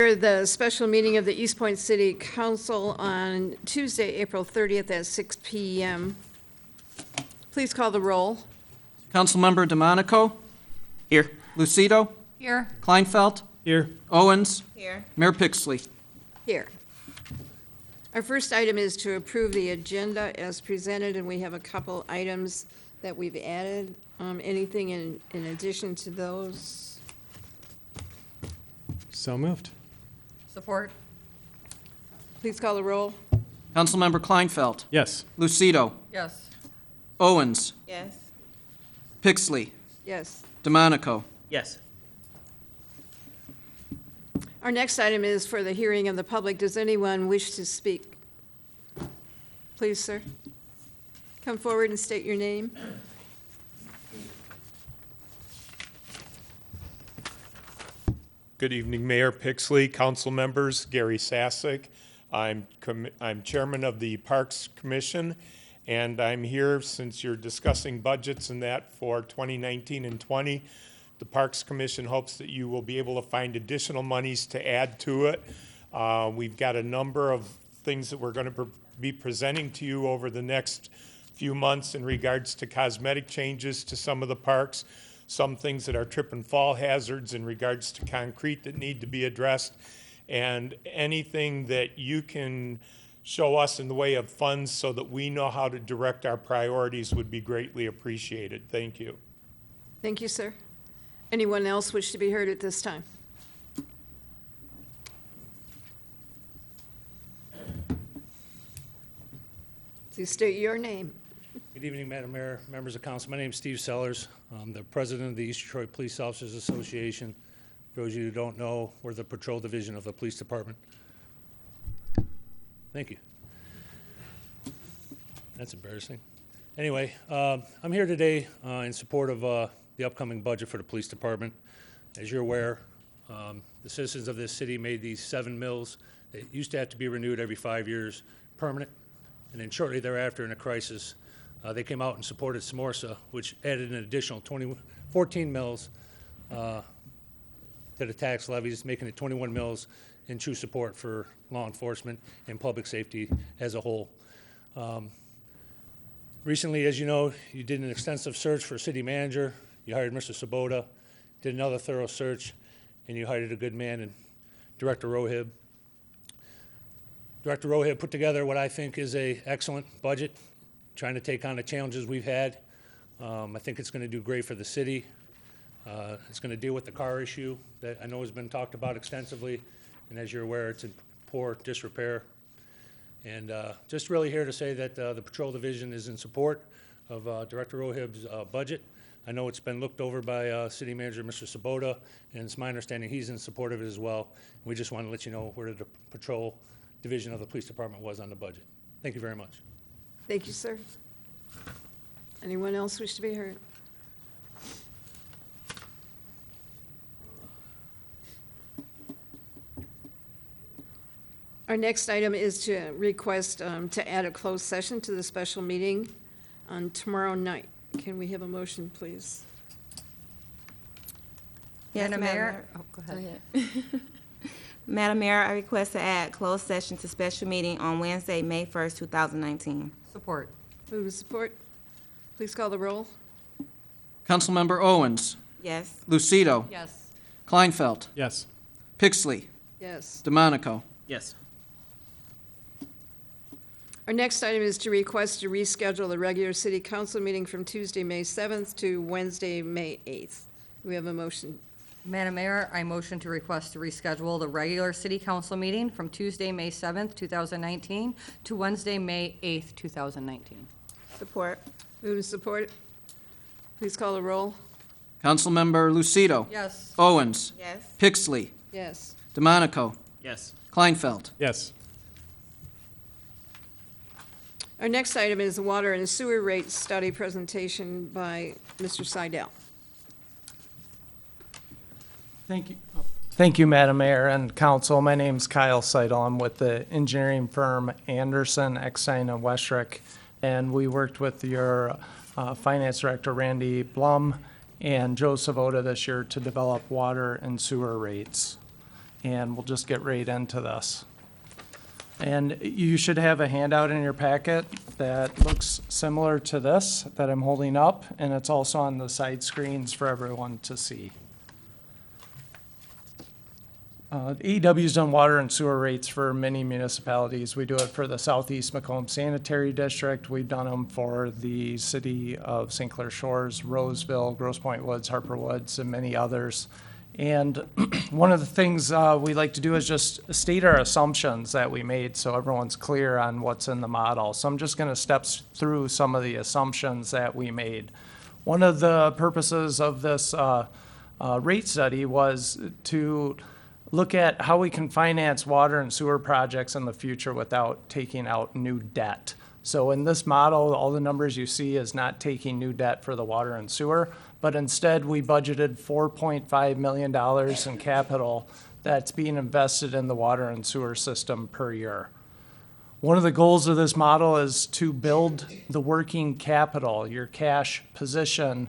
The special meeting of the Eastpointe City Council on Tuesday, April 30th at 6 p.m. Please call the roll. Councilmember DeMonico? Here. Lucido? Here. Kleinfeld? Here. Owens? Here. Mayor Pixley? Here. Our first item is to approve the agenda as presented, and we have a couple items that we've added. Anything in addition to those? So moved. Support. Please call the roll. Councilmember Kleinfeld? Yes. Lucido? Yes. Owens? Yes. Pixley? Yes. DeMonico? Yes. Our next item is for the hearing of the public. Does anyone wish to speak? Please, sir. Come forward and state your name. Good evening, Mayor Pixley, council members, Gary Sasek. I'm chairman of the Parks Commission, and I'm here since you're discussing budgets and that for 2019 and 20. The Parks Commission hopes that you will be able to find additional monies to add to it. We've got a number of things that we're going to be presenting to you over the next few months in regards to cosmetic changes to some of the parks, some things that are trip and fall hazards in regards to concrete that need to be addressed, and anything that you can show us in the way of funds so that we know how to direct our priorities would be greatly appreciated. Thank you. Thank you, sir. Anyone else wish to be heard at this time? Please state your name. Good evening, Madam Mayor, members of council. My name is Steve Sellers. I'm the president of the East Detroit Police Officers Association. For those of you who don't know, we're the patrol division of the police department. Thank you. That's embarrassing. Anyway, I'm here today in support of the upcoming budget for the police department. As you're aware, the citizens of this city made these 7 mills that used to have to be renewed every 5 years permanent. And then shortly thereafter, in a crisis, they came out and supported SMORSA, which added an additional 14 mills to the tax levies, making it 21 mills in true support for law enforcement and public safety as a whole. Recently, as you know, you did an extensive search for a city manager. You hired Mr. Sabota, did another thorough search, and you hired a good man in Director Rohib. Director Rohib put together what I think is an excellent budget, trying to take on the challenges we've had. I think it's going to do great for the city. It's going to deal with the car issue that I know has been talked about extensively, and as you're aware, it's in poor disrepair. And just really here to say that the patrol division is in support of Director Rohib's budget. I know it's been looked over by City Manager Mr. Sabota, and it's my understanding he's in support of it as well. We just want to let you know where the patrol division of the police department was on the budget. Thank you very much. Thank you, sir. Anyone else wish to be heard? Our next item is to request to add a closed session to the special meeting on tomorrow night. Can we have a motion, please? Yes, Madam Mayor. Mayor. Oh, go ahead. Madam Mayor, I request to add closed session to special meeting on Wednesday, May 1st, 2019. Support. Move with support. Please call the roll. Councilmember Owens? Yes. Lucido? Yes. Kleinfeld? Yes. Pixley? Yes. DeMonico? Yes. Our next item is to request to reschedule the regular city council meeting from Tuesday, May 7th to Wednesday, May 8th. We have a motion. Madam Mayor, I motion to request to reschedule the regular city council meeting from Tuesday, May 7th, 2019 to Wednesday, May 8th, 2019. Support. Move and support. Please call the roll. Councilmember Lucido? Yes. Owens? Yes. Pixley? Yes. DeMonico? Yes. Kleinfeld? Yes. Our next item is the water and sewer rate study presentation by Mr. Seidel. Thank you. Thank you, Madam Mayor and Council. My name's Kyle Seidel. I'm with the engineering firm Anderson, Eckstein, and Westrick, and we worked with your Finance Director, Randy Blum, and Joe Savota this year to develop water and sewer rates. and we'll just get right into this. And you should have a handout in your packet that looks similar to this that I'm holding up, and it's also on the side screens for everyone to see. AEW's done water and sewer rates for many municipalities. We do it for the Southeast Macomb Sanitary District. We've done them for the city of St. Clair Shores, Roseville, Grosse Pointe Woods, Harper Woods, and many others. And one of the things we like to do is just state our assumptions that we made so everyone's clear on what's in the model. So I'm just going to step through some of the assumptions that we made. One of the purposes of this rate study was to look at how we can finance water and sewer projects in the future without taking out new debt. So in this model, all the numbers you see is not taking new debt for the water and sewer, but instead we budgeted $4.5 million in capital that's being invested in the water and sewer system per year. One of the goals of this model is to build the working capital, your cash position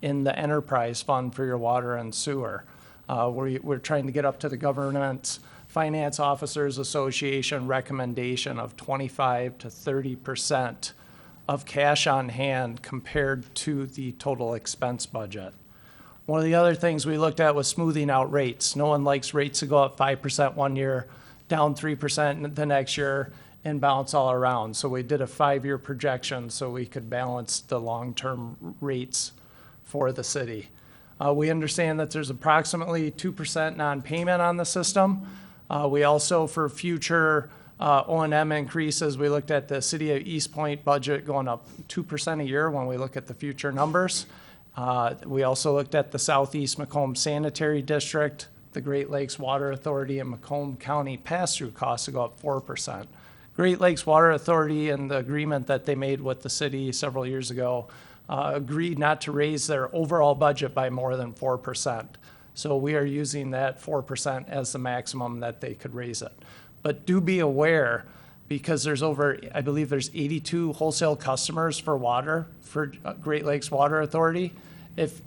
in the enterprise fund for your water and sewer. We're trying to get up to the Government Finance Officers Association recommendation of 25 to 30% of cash on hand compared to the total expense budget. One of the other things we looked at was smoothing out rates. No one likes rates to go up 5% one year, down 3% the next year, and bounce all around. So we did a 5-year projection so we could balance the long-term rates for the city. We understand that there's approximately 2% non-payment on the system. We also, for future O&M increases, we looked at the city of Eastpointe budget going up 2% a year when we look at the future numbers. We also looked at the Southeast Macomb Sanitary District, the Great Lakes Water Authority, and Macomb County pass-through costs to go up 4%. Great Lakes Water Authority and the agreement that they made with the city several years ago agreed not to raise their overall budget by more than 4%. So we are using that 4% as the maximum that they could raise it. But do be aware, because I believe there's 82 wholesale customers for water for Great Lakes Water Authority. If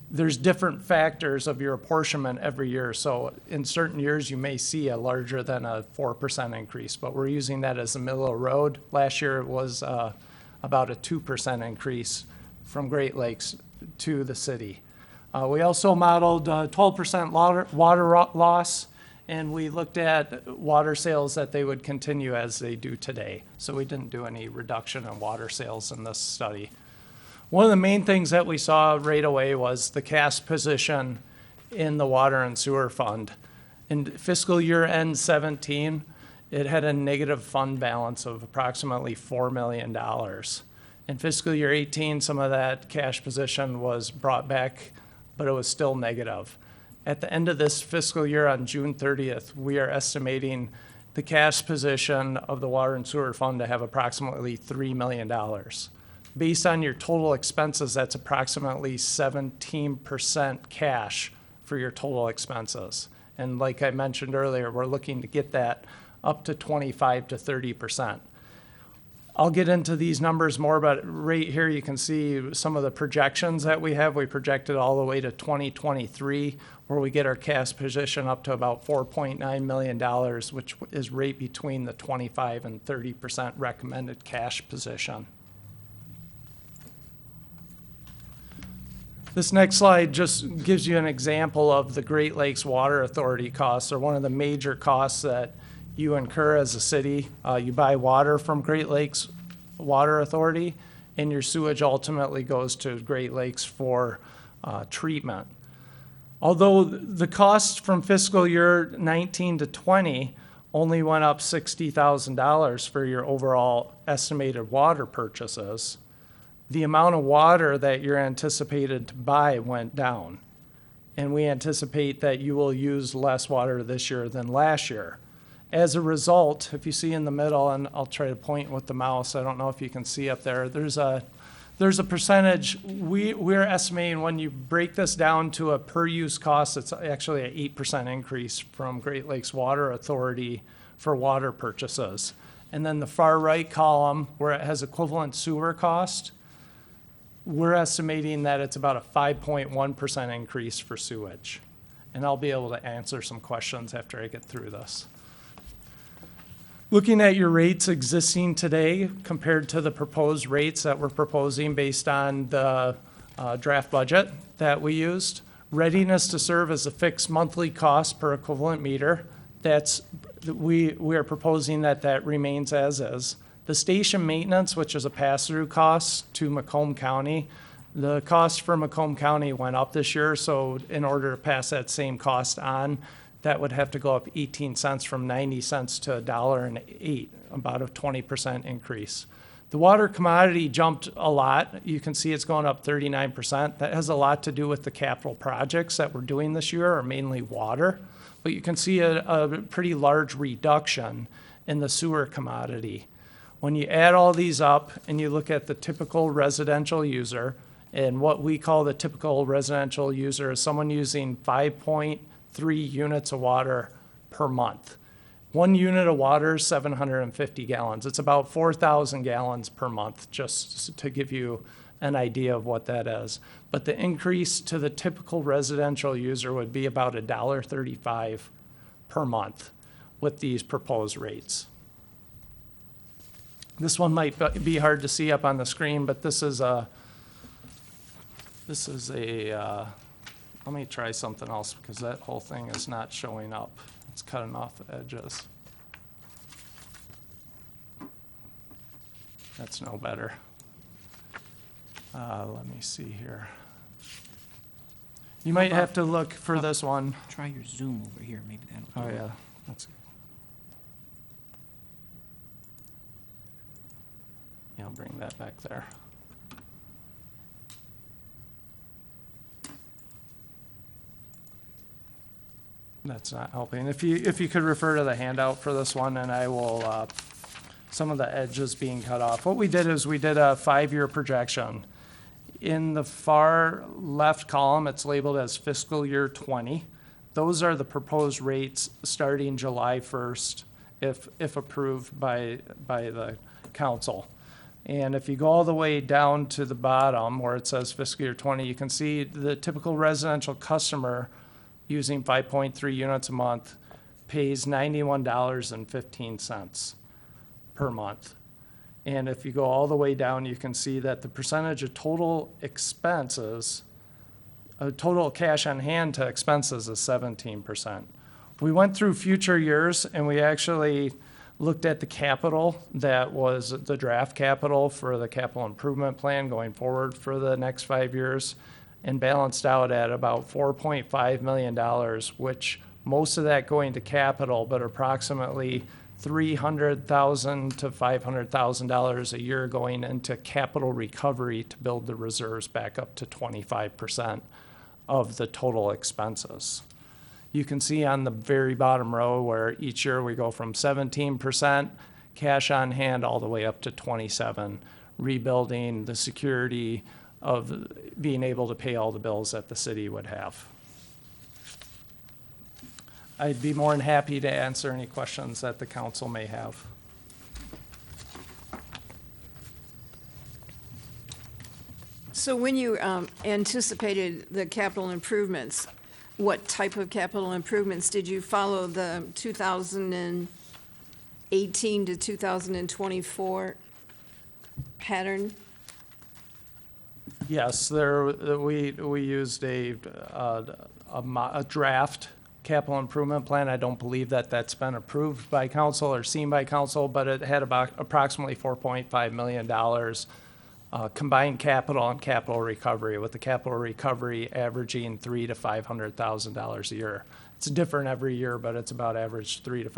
there's different factors of your apportionment every year. So in certain years, you may see a larger than a 4% increase, but we're using that as the middle of the road. Last year it was about a 2% increase from Great Lakes to the city. We also modeled 12% water loss, and we looked at water sales that they would continue as they do today. So we didn't do any reduction in water sales in this study. One of the main things that we saw right away was the cash position in the water and sewer fund. In fiscal year end 17, it had a negative fund balance of approximately $4 million. In fiscal year 18, some of that cash position was brought back, but it was still negative. At the end of this fiscal year on June 30th, we are estimating the cash position of the water and sewer fund to have approximately $3 million. Based on your total expenses, that's approximately 17% cash for your total expenses. And like I mentioned earlier, we're looking to get that up to 25 to 30%. I'll get into these numbers more, but right here you can see some of the projections that we have. We projected all the way to 2023, where we get our cash position up to about $4.9 million, which is right between the 25 and 30% recommended cash position. This next slide just gives you an example of the Great Lakes Water Authority costs, or one of the major costs that you incur as a city. You buy water from Great Lakes Water Authority, and your sewage ultimately goes to Great Lakes for treatment. Although the cost from fiscal year 19 to 20 only went up $60,000 for your overall estimated water purchases, the amount of water that you're anticipated to buy went down. And we anticipate that you will use less water this year than last year. As a result, if you see in the middle, and I'll try to point with the mouse, I don't know if you can see up there, there's a percentage. We're estimating when you break this down to a per use cost, it's actually an 8% increase from Great Lakes Water Authority for water purchases. And then the far right column, where it has equivalent sewer cost, we're estimating that it's about a 5.1% increase for sewage. and I'll be able to answer some questions after I get through this. Looking at your rates existing today compared to the proposed rates that we're proposing based on the draft budget that we used, readiness to serve as a fixed monthly cost per equivalent meter. We are proposing that remains as is. The station maintenance, which is a pass-through cost to Macomb County, the cost for Macomb County went up this year, so in order to pass that same cost on, that would have to go up 18 cents from 90 cents to $1.08, about a 20% increase. The water commodity jumped a lot. You can see it's going up 39%. That has a lot to do with the capital projects that we're doing this year, are mainly water. But you can see a pretty large reduction in the sewer commodity. When you add all these up and you look at the typical residential user, and what we call the typical residential user is someone using 5.3 units of water per month. 1 unit of water is 750 gallons. It's about 4,000 gallons per month, just to give you an idea of what that is. But the increase to the typical residential user would be about $1.35 per month with these proposed rates. This one might be hard to see up on the screen, but this is a, let me try something else because that whole thing is not showing up. It's cutting off the edges. That's no better. Let me see here. You might have to look for this one. Try your Zoom over here, maybe that'll Oh, do it. yeah. That's, yeah, I'll bring that back there. That's not helping. If you could refer to the handout for this one, and I will, some of the edges being cut off. What we did is we did a 5-year projection. In the far left column, it's labeled as fiscal year 20. Those are the proposed rates starting July 1st, if approved by the council. And if you go all the way down to the bottom where it says fiscal year 20, you can see the typical residential customer using 5.3 units a month pays $91.15 per month. And if you go all the way down, you can see that the percentage of total expenses, total cash on hand to expenses is 17%. We went through future years and we actually looked at the capital that was the draft capital for the capital improvement plan going forward for the next 5 years, and balanced out at about $4.5 million, which most of that going to capital, but approximately $300,000 to $500,000 a year going into capital recovery to build the reserves back up to 25% of the total expenses. You can see on the very bottom row where each year we go from 17% cash on hand all the way up to 27%, rebuilding the security of being able to pay all the bills that the city would have. I'd be more than happy to answer any questions that the council may have. So when you anticipated the capital improvements, what type of capital improvements? Did you follow the 2018 to 2024 pattern? Yes, we used a draft capital improvement plan. I don't believe that that's been approved by council or seen by council, but it had about approximately $4.5 million combined capital and capital recovery, with the capital recovery averaging $300,000 to $500,000 a year. It's different every year, but it's about average $300,000 to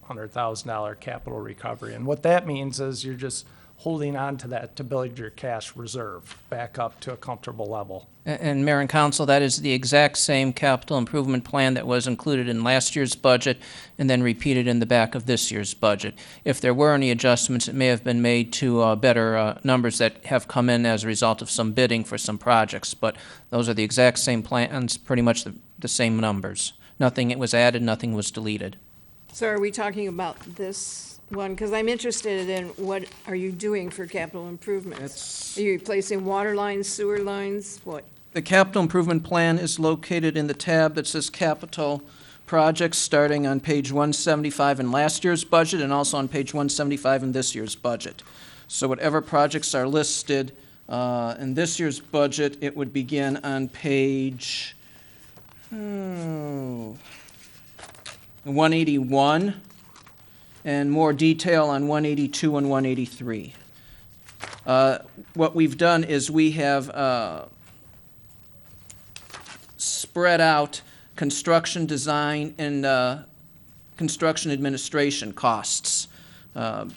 $500,000 capital recovery. And what that means is you're just holding on to that to build your cash reserve back up to a comfortable level. And Mayor and Council, that is the exact same capital improvement plan that was included in last year's budget and then repeated in the back of this year's budget. If there were any adjustments, it may have been made to better numbers that have come in as a result of some bidding for some projects. But those are the exact same plans, pretty much the same numbers. Nothing was added, nothing was deleted. So are we talking about this one? Because I'm interested in what are you doing for capital improvements? Are you replacing water lines, sewer lines, what? The capital improvement plan is located in the tab that says Capital Projects, starting on page 175 in last year's budget and also on page 175 in this year's budget. So whatever projects are listed in this year's budget, it would begin on page 181, and more detail on 182 and 183. What we've done is we have spread out construction design and construction administration costs. I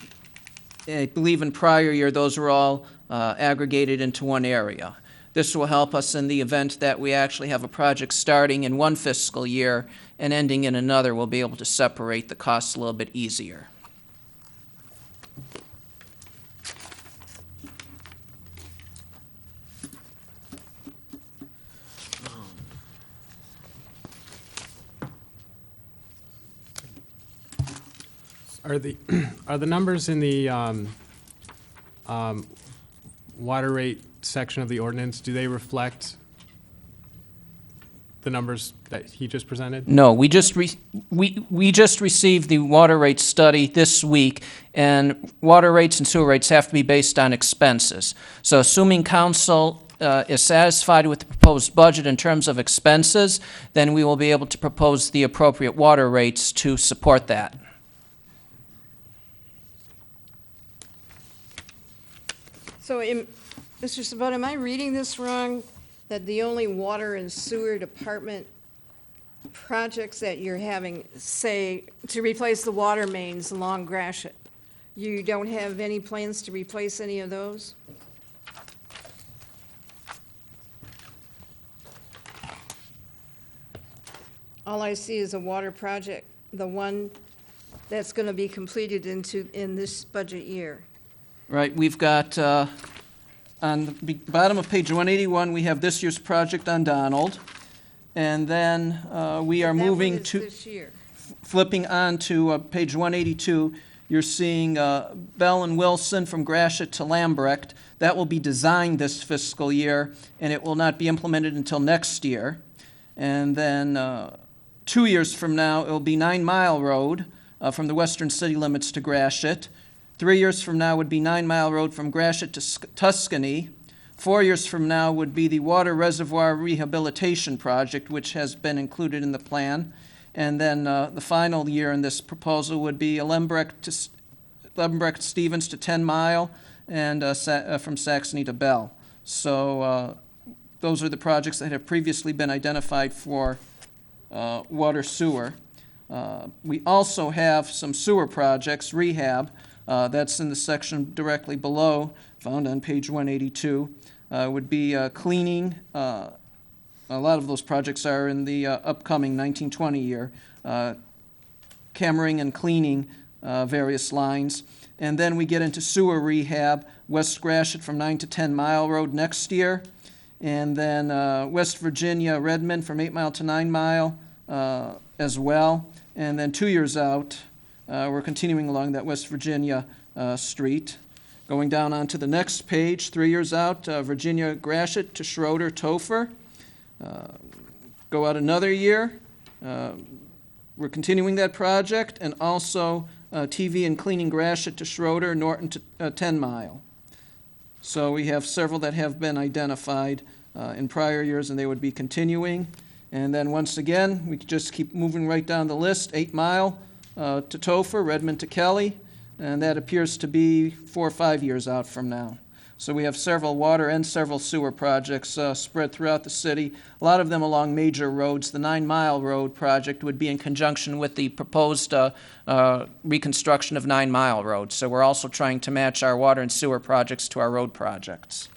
believe in prior year, those were all aggregated into one area. This will help us in the event that we actually have a project starting in one fiscal year and ending in another. We'll be able to separate the costs a little bit easier. Are the numbers in the water rate section of the ordinance, do they reflect the numbers that he just presented? No, we just received the water rate study this week, and water rates and sewer rates have to be based on expenses. So assuming council is satisfied with the proposed budget in terms of expenses, then we will be able to propose the appropriate water rates to support that. So, Mr. Sabota, am I reading this wrong? That the only water and sewer department projects that you're having, say, to replace the water mains along Gratiot, you don't have any plans to replace any of those? All I see is a water project, the one that's going to be completed in this budget year. Right, we've got, on the bottom of page 181, we have this year's project on Donald. And then we are That one moving is to, this year. flipping on to page 182, you're seeing Bell and Wilson from Gratiot to Lambrecht. That will be designed this fiscal year, and it will not be implemented until next year. And then 2 years from now, it'll be 9 Mile Road from the western city limits to Gratiot. 3 years from now would be 9 Mile Road from Gratiot to Tuscany. 4 years from now would be the Water Reservoir Rehabilitation Project, which has been included in the plan. And then the final year in this proposal would be Lembrecht Stevens to 10 Mile and from Saxony to Bell. So those are the projects that have previously been identified for water sewer. We also have some sewer projects, rehab. That's in the section directly below, found on page 182, would be cleaning. A lot of those projects are in the upcoming 1920 year, cammering and cleaning various lines. And then we get into sewer rehab, West Gratiot from 9 to 10 Mile Road next year. And then West Virginia, Redmond from 8 Mile to 9 Mile as well. And then 2 years out, we're continuing along that West Virginia street. Going down onto the next page, 3 years out, Virginia Gratiot to Schroeder, Topher. Go out another year. We're continuing that project, and also TV and cleaning Gratiot to Schroeder, Norton to 10 Mile. So we have several that have been identified in prior years, and they would be continuing. And then once again, we could just keep moving right down the list, 8 Mile to Topher, Redmond to Kelly, and that appears to be 4 or 5 years out from now. So we have several water and several sewer projects spread throughout the city, a lot of them along major roads. The 9 Mile Road project would be in conjunction with the proposed reconstruction of 9 Mile Road. So we're also trying to match our water and sewer projects to our road projects.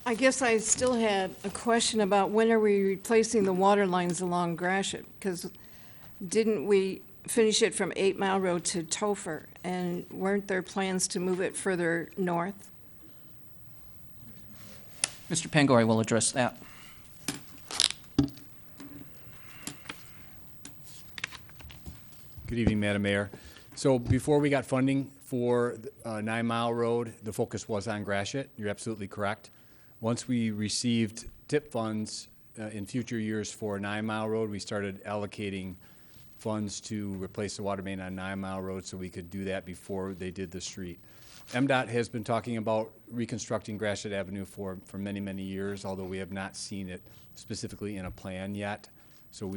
I guess I still had a question about when are we replacing the water lines along Gratiot? Because didn't we finish it from 8 Mile Road to Topher, and weren't there plans to move it further north? Mr. Pangori will address that. Good evening, Madam Mayor. So before we got funding for 9 Mile Road, the focus was on Gratiot. You're absolutely correct. Once we received TIP funds in future years for 9 Mile Road, we started allocating funds to replace the water main on 9 Mile Road so we could do that before they did the street. MDOT has been talking about reconstructing Gratiot Avenue for many, many years, although we have not seen it specifically in a plan yet. So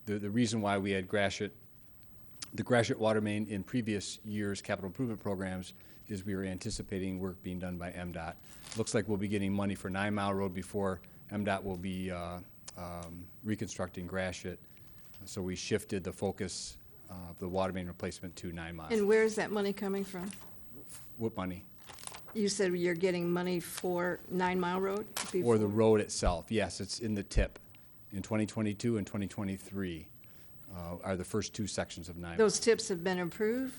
the reason why we had the Gratiot water main in previous years' capital improvement programs is we were anticipating work being done by MDOT. Looks like we'll be getting money for 9 Mile Road before MDOT will be reconstructing Gratiot. So we shifted the focus of the water main replacement to 9 Mile. And where is that money coming from? What money? You said you're getting money for 9 Mile Road? Or the road itself. Yes, it's in the TIP. In 2022 and 2023 are the first 2 sections of 9 Mile. Those tips have been approved?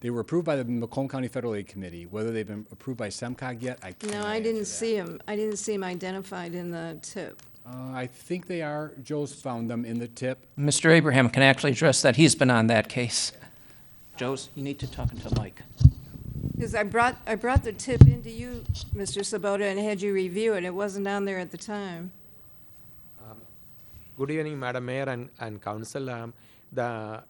They were approved by the Macomb County Federal Aid Committee. Whether they've been approved by SEMCOG yet, I can't No, I answer didn't that. see them. I didn't see them identified in the tip. I think they are. Joe's found them in the TIP. Mr. Abraham can actually address that. He's been on that case. Joes, you need to talk into the mic. Because I brought the tip into you, Mr. Sabota, and had you review it. It wasn't on there at the time. Good evening, Madam Mayor and Council. The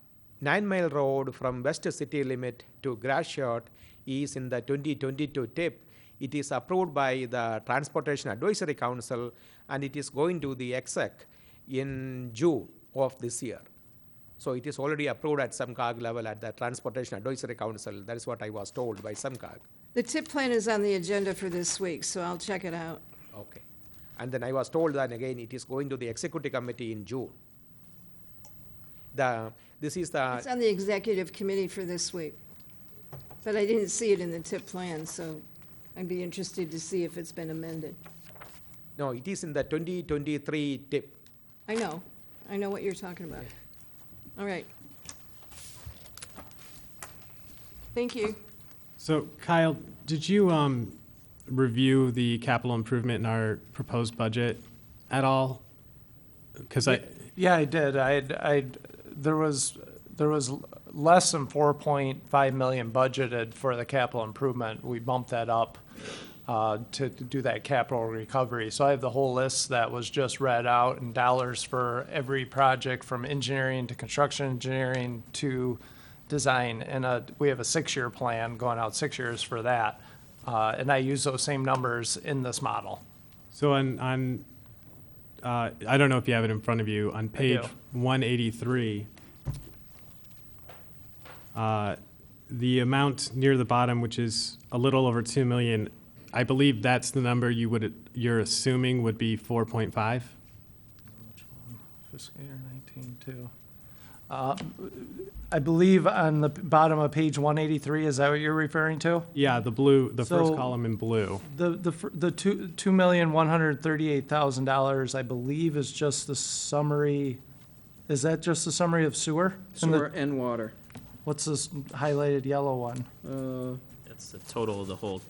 9 Mile Road from West City Limit to Gratiot is in the 2022 TIP. It is approved by the Transportation Advisory Council and it is going to the exec in June of this year. So it is already approved at SEMCOG level at the Transportation Advisory Council. That is what I was told by SEMCOG. The tip plan is on the agenda for this week, so I'll check it out. Okay. And then I was told that again it is going to the executive committee in June. This is the It's on the executive committee for this week. But I didn't see it in the tip plan, so I'd be interested to see if it's been amended. no, it is in the 2023 TIP. I know what you're talking about. All right. Thank you. So Kyle, did you review the capital improvement in our proposed budget at all? Because Yeah, I did. There was less than 4.5 million budgeted for the capital improvement. We bumped that up to do that capital recovery. So I have the whole list that was just read out in dollars for every project from engineering to construction engineering to design. And we have a 6-year plan going out 6 years for that. And I use those same numbers in this model. so on I don't know if you have it in front of you, on page do. 183, the amount near the bottom, which is a little over 2 million, I believe that's the number you're assuming would be 4.5? Fiscal year 19 too. I believe on the bottom of page 183, is that what you're referring to? Yeah, the first So- column in blue. The $2,138,000, I believe, is just the summary. Is that just the summary of sewer? And the- Sewer and water. What's this highlighted yellow one? It's the total of the whole,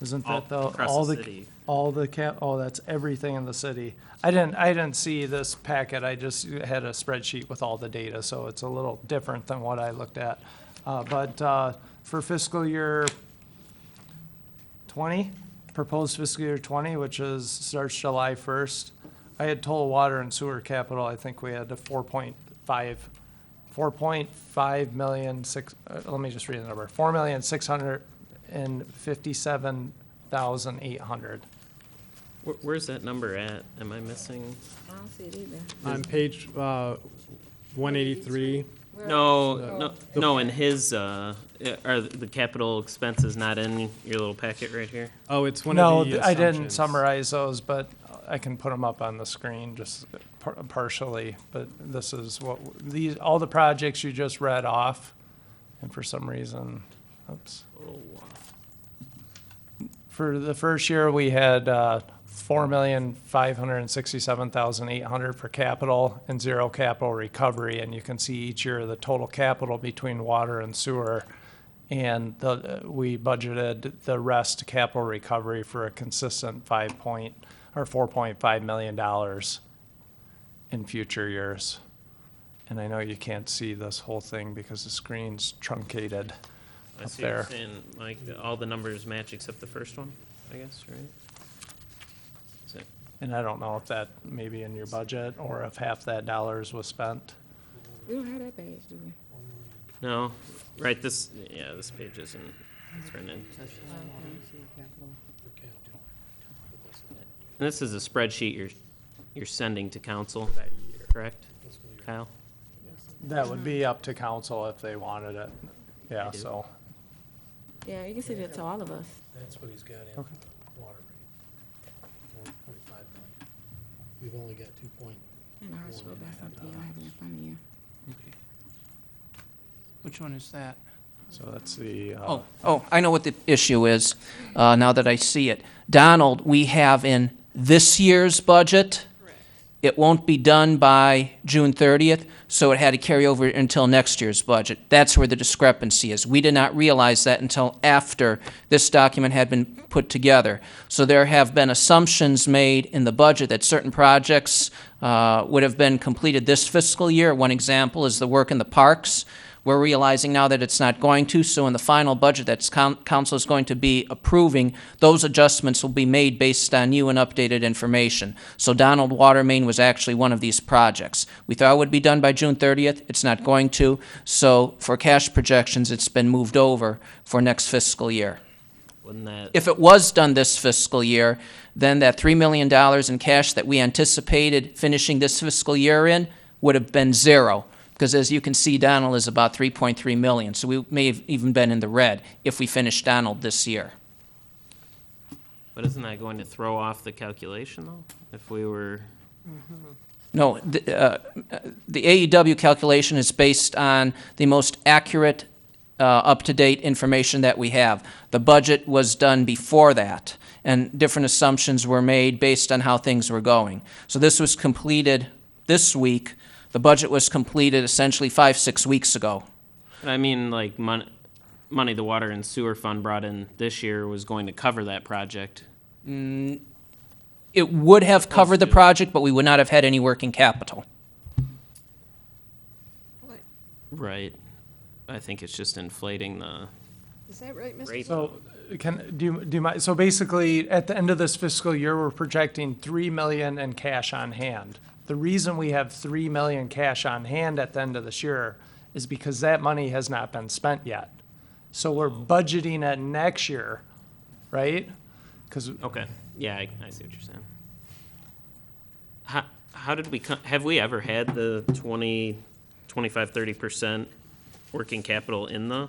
Isn't all that across all the the, city. all the oh, that's everything in the city. I didn't see this packet. I just had a spreadsheet with all the data, so it's a little different than what I looked at. But for fiscal year 20, proposed fiscal year 20, which starts July 1st, I had total water and sewer capital, I think we had a 4.5 million, let me just read the number, 4,657,800. Where's that number at? Am I missing? I don't see it either. On page 183, No, in his, are the capital expenses not in your little packet right here? oh, it's one No, of the I didn't assumptions. summarize those, but I can put them up on the screen just partially. But this is all the projects you just read off, and for some reason, oops. For the first year, we had 4,567,800 for capital and 0 capital recovery, and you can see each year the total capital between water and sewer. And we budgeted the rest capital recovery for a consistent $4.5 million in future years. And I know you can't see this whole thing because the screen's truncated. I up see what you're there. saying, Mike, that all the numbers match except the first one, I guess, right? Is it- And I don't know if that may be in your budget or if half that dollars was spent. We don't have that page, do we? No, right, this, yeah, this page isn't, it's written in. And this is a spreadsheet you're sending to council, correct, Kyle? That would be up to council if they wanted it. Yeah, do. so. Yeah, you can send it to all of us. That's what he's got in water rate, 4.5 million. We've only got 2 And I was told about something you don't have it in front of you. Which one is that? So that's the, Oh, I know what the issue is, now that I see it. Donald, we have in this year's budget, it won't be done by June 30th, so it had to carry over until next year's budget. That's where the discrepancy is. We did not realize that until after this document had been put together. So there have been assumptions made in the budget that certain projects would have been completed this fiscal year. One example is the work in the parks. We're realizing now that it's not going to, so in the final budget that council is going to be approving, those adjustments will be made based on new and updated information. So Donald Water Main was actually one of these projects. We thought it would be done by June 30th. It's not going to. So for cash projections, it's been moved over for next fiscal year. Wouldn't that, If it was done this fiscal year, then that $3 million in cash that we anticipated finishing this fiscal year in would have been zero. Because as you can see, Donald is about 3.3 million, so we may have even been in the red if we finished Donald this year. but isn't that going to throw off the calculation though? If we were, No, the AEW calculation is based on the most accurate, up-to-date information that we have. The budget was done before that, and different assumptions were made based on how things were going. So this was completed this week. The budget was completed essentially 5-6 weeks ago. I mean, like money the water and sewer fund brought in this year was going to cover that project. It would have covered the to. project, but we would not have had any working capital. What? Right. I think it's just inflating the Is that right, Mr. rate. so do you mind, so basically, at the end of this fiscal year, we're projecting 3 million in cash on hand. The reason we have 3 million cash on hand at the end of this year is because that money has not been spent yet. So we're budgeting it next year, right? Because Okay, yeah, I see what you're saying. How did we, have we ever had the 25, 30% working capital in the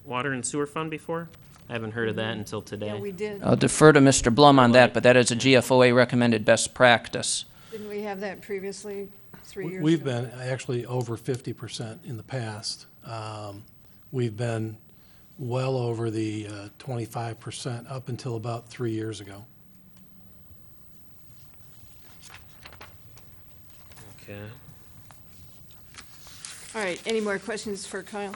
water and sewer fund before? I haven't heard of that until today. Yeah, we did. I'll defer to Mr. Blum on that, but that is a GFOA recommended best practice. Didn't we have that previously, 3 years ago? We've been actually over 50% in the past. We've been well over the 25% up until about 3 years ago. Okay. All right, any more questions for Kyle?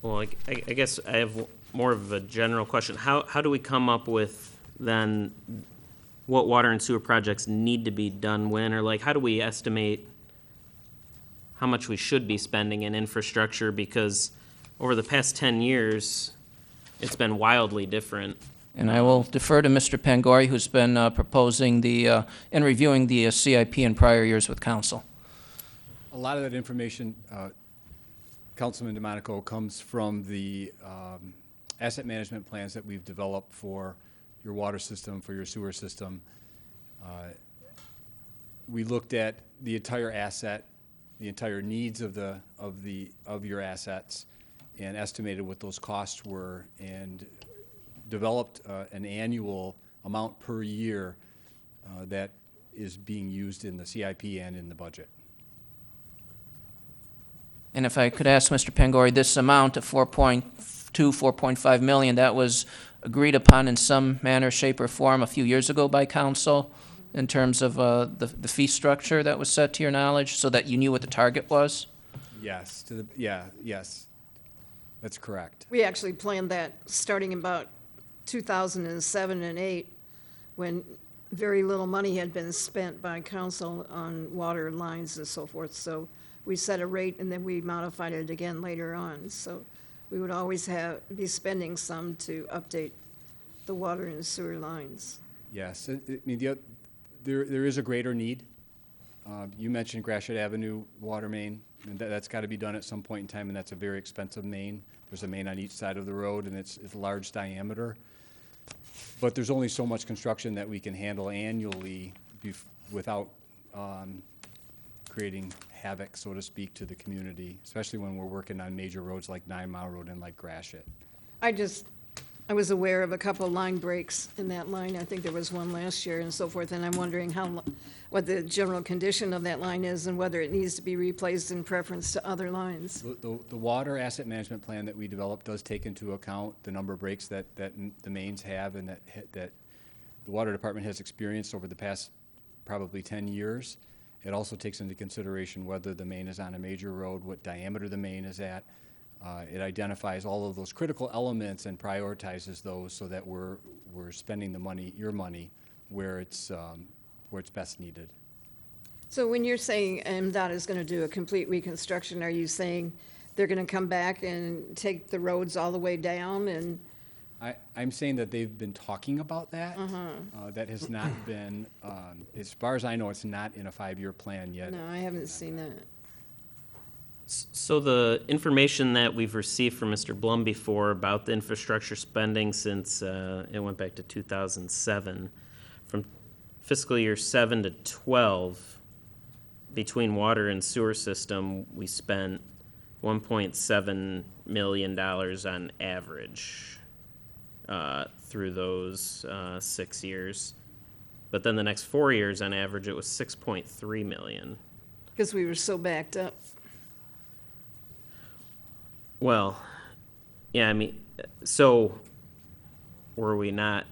Well, I guess I have more of a general question. How do we come up with then what water and sewer projects need to be done when, or like, how do we estimate how much we should be spending in infrastructure? Because over the past 10 years, it's been wildly different. And I will defer to Mr. Pangori, who's been proposing the, and reviewing the CIP in prior years with council. A lot of that information, Councilman DeMonico, comes from the asset management plans that we've developed for your water system, for your sewer system. We looked at the entire asset, the entire needs of your assets, and estimated what those costs were, and developed an annual amount per year that is being used in the CIP and in the budget. And if I could ask Mr. Pangori, this amount of 4.2, 4.5 million, that was agreed upon in some manner, shape, or form a few years ago by council in terms of the fee structure that was set to your knowledge, so that you knew what the target was? Yes, yes, that's correct. We actually planned that starting about 2007 and 8, when very little money had been spent by council on water lines and so forth. So we set a rate and then we modified it again later on. So we would always be spending some to update the water and sewer lines. Yes, I mean, there is a greater need. You mentioned Gratiot Avenue water main, and that's got to be done at some point in time, and that's a very expensive main. There's a main on each side of the road, and it's large diameter. But there's only so much construction that we can handle annually without creating havoc, so to speak, to the community, especially when we're working on major roads like 9 Mile Road and like Gratiot. I was aware of a couple line breaks in that line. I think there was one last year and so forth, and I'm wondering what the general condition of that line is and whether it needs to be replaced in preference to other lines. The water asset management plan that we developed does take into account the number of breaks that the mains have and that the water department has experienced over the past probably 10 years. It also takes into consideration whether the main is on a major road, what diameter the main is at. It identifies all of those critical elements and prioritizes those so that we're spending the money, your money, where it's best needed. So when you're saying MDOT is going to do a complete reconstruction, are you saying they're going to come back and take the roads all the way down and? I'm saying that they've been talking about that. That has not been, as far as I know, it's not in a 5-year plan yet. No, I haven't seen that. So the information that we've received from Mr. Blum before about the infrastructure spending since it went back to 2007, from fiscal year 7 to 12, between water and sewer system, we spent $1.7 million on average through those 6 years. But then the next 4 years, on average, it was $6.3 million. Because we were so backed up. Well, yeah, I mean, so were we not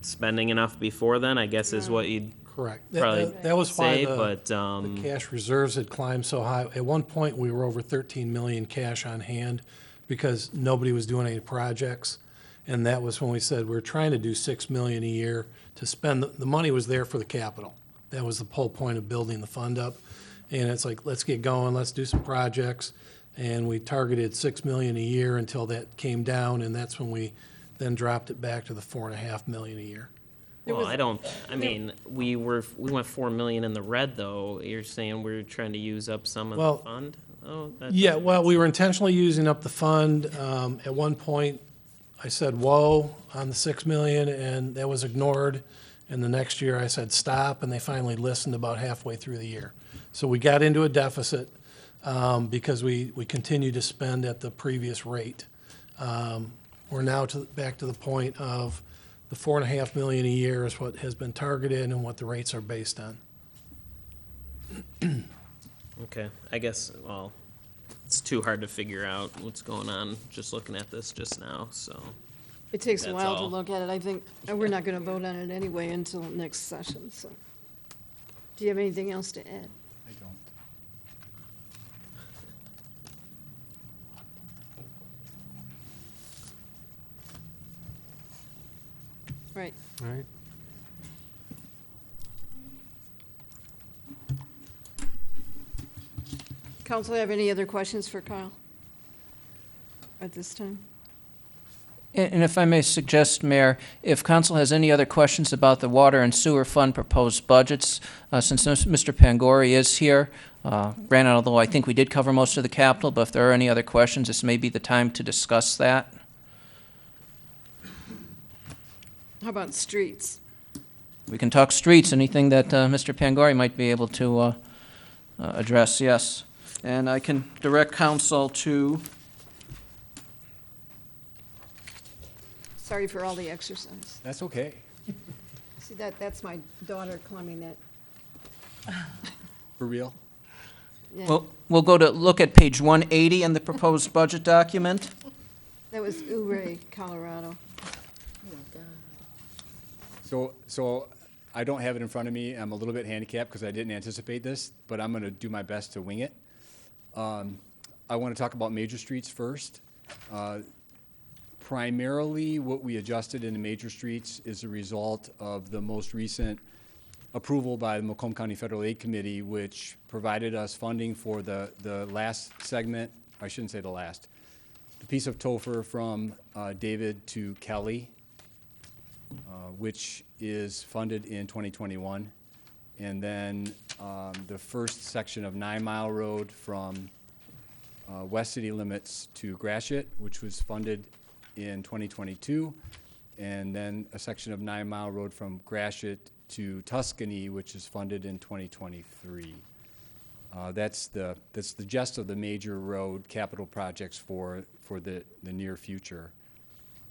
spending enough before then, I guess is what you'd Correct. probably That was why say, the but, the cash reserves had climbed so high. At one point, we were over 13 million cash on hand because nobody was doing any projects. And that was when we said we're trying to do 6 million a year to spend. The money was there for the capital. That was the whole point of building the fund up. And it's like, let's get going, let's do some projects. And we targeted 6 million a year until that came down, and that's when we then dropped it back to the 4.5 million a year. well, we went 4 million in the red, though. You're saying we're trying to use up some of Well, the fund? Oh, that's. Yeah, well, we were intentionally using up the fund. At one point, I said, whoa, on the 6 million, and that was ignored. And the next year, I said, stop, and they finally listened about halfway through the year. So we got into a deficit because we continued to spend at the previous rate. We're now back to the point of the 4.5 million a year is what has been targeted and what the rates are based on. Okay, I guess, well, it's too hard to figure out what's going on just looking at this just now, so. It takes a That's while to all. look at it. I think, we're not going to vote on it anyway until next session, so. Do you have anything else to add? I don't. Right. All right. Council, have any other questions for Kyle at this time? And if I may suggest, Mayor, if council has any other questions about the water and sewer fund proposed budgets, since Mr. Pangori is here, granted, although I think we did cover most of the capital, but if there are any other questions, this may be the time to discuss that. How about streets? We can talk streets, anything that Mr. Pangori might be able to address, yes. And I can direct council to, Sorry for all the exercise. That's okay. See, that's my daughter climbing that. For real? Yeah. we'll go to look at page 180 in the proposed budget document. That was Ouray, Colorado. So I don't have it in front of me. I'm a little bit handicapped because I didn't anticipate this, but I'm going to do my best to wing it. I want to talk about major streets first. Primarily, what we adjusted in the major streets is a result of the most recent approval by the Macomb County Federal Aid Committee, which provided us funding for the last segment, I shouldn't say the last, the piece of TOFR from David to Kelly, which is funded in 2021. And then the first section of 9 Mile Road from west city limits to Gratiot, which was funded in 2022. And then a section of 9 Mile Road from Gratiot to Tuscany, which is funded in 2023. That's the gist of the major road capital projects for the near future.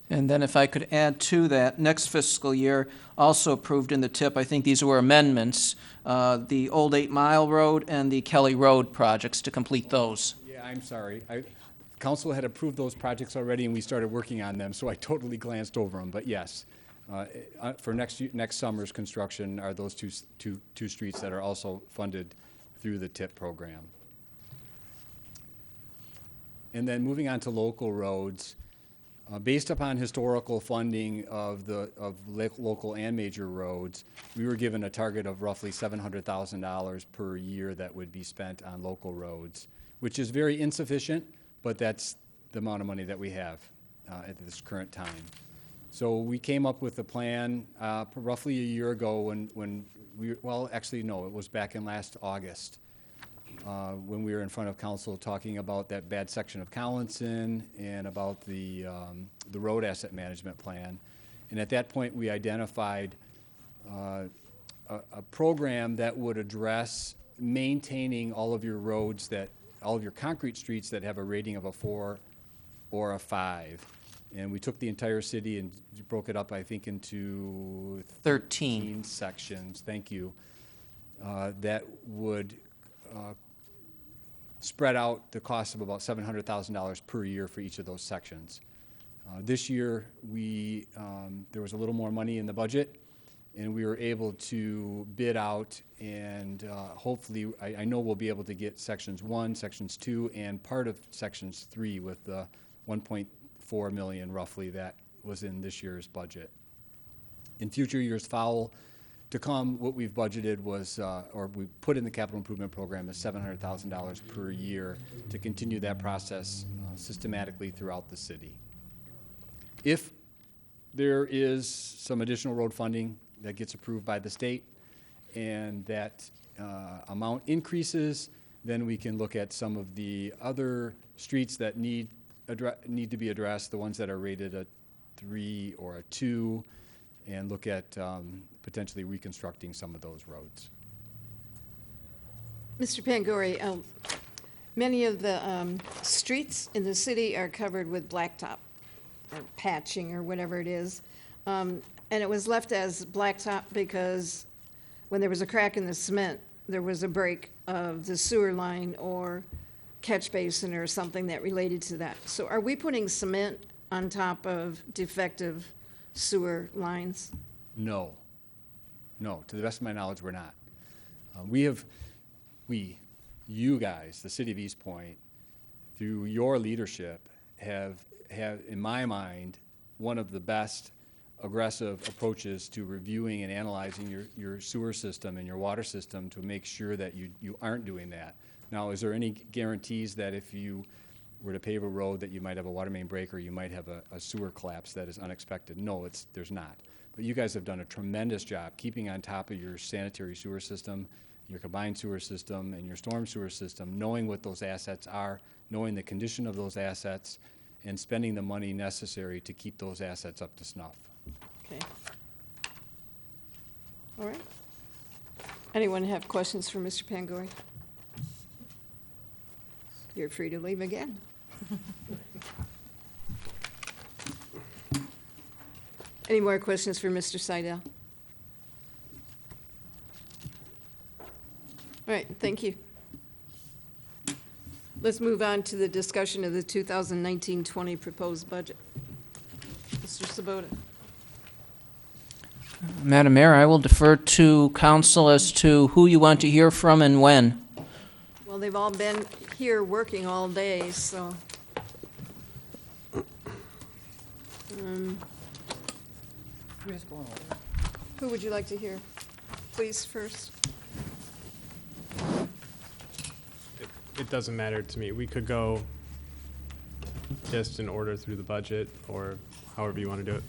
And then if I could add to that, next fiscal year, also approved in the tip, I think these were amendments, the old 8 Mile Road and the Kelly Road projects to complete those. Yeah, I'm sorry. Council had approved those projects already, and we started working on them, so I totally glanced over them. But yes, for next summer's construction are those two streets that are also funded through the TIP program. And then moving on to local roads, based upon historical funding of local and major roads, we were given a target of roughly $700,000 per year that would be spent on local roads, which is very insufficient, but that's the amount of money that we have at this current time. So we came up with a plan roughly a year ago when well, actually, no, it was back in last August when we were in front of council talking about that bad section of Collinson and about the road asset management plan. And at that point, we identified a program that would address maintaining all of your roads all of your concrete streets that have a rating of a 4 or a 5. And we took the entire city and broke it up, I think, into 13 sections. Thank you. That would spread out the cost of about $700,000 per year for each of those sections. This year, there was a little more money in the budget, and we were able to bid out, and hopefully, I know we'll be able to get sections 1, sections 2, and part of sections 3 with the $1.4 million roughly that was in this year's budget. In future years to come, what we've budgeted was, or we put in the capital improvement program is $700,000 per year to continue that process systematically throughout the city. If there is some additional road funding that gets approved by the state and that amount increases, then we can look at some of the other streets that need to be addressed, the ones that are rated a 3 or a 2, and look at potentially reconstructing some of those roads. Mr. Pangori, many of the streets in the city are covered with blacktop or patching or whatever it is. And it was left as blacktop because when there was a crack in the cement, there was a break of the sewer line or catch basin or something that related to that. So are we putting cement on top of defective sewer lines? No, to the best of my knowledge, we're not. You guys, the city of Eastpointe, through your leadership, have, in my mind, one of the best aggressive approaches to reviewing and analyzing your sewer system and your water system to make sure that you aren't doing that. Now, is there any guarantees that if you were to pave a road that you might have a water main break or you might have a sewer collapse that is unexpected? No, there's not. But you guys have done a tremendous job keeping on top of your sanitary sewer system, your combined sewer system, and your storm sewer system, knowing what those assets are, knowing the condition of those assets, and spending the money necessary to keep those assets up to snuff. Okay. All right. Anyone have questions for Mr. Pangori? You're free to leave again. Any more questions for Mr. Seidel? All right, thank you. Let's move on to the discussion of the 2019-20 proposed budget. Mr. Sabota. Madam Mayor, I will defer to council as to who you want to hear from and when. Well, they've all been here working all day, so. Who would you like to hear? Please, first. It doesn't matter to me. We could go just in order through the budget, or however you want to do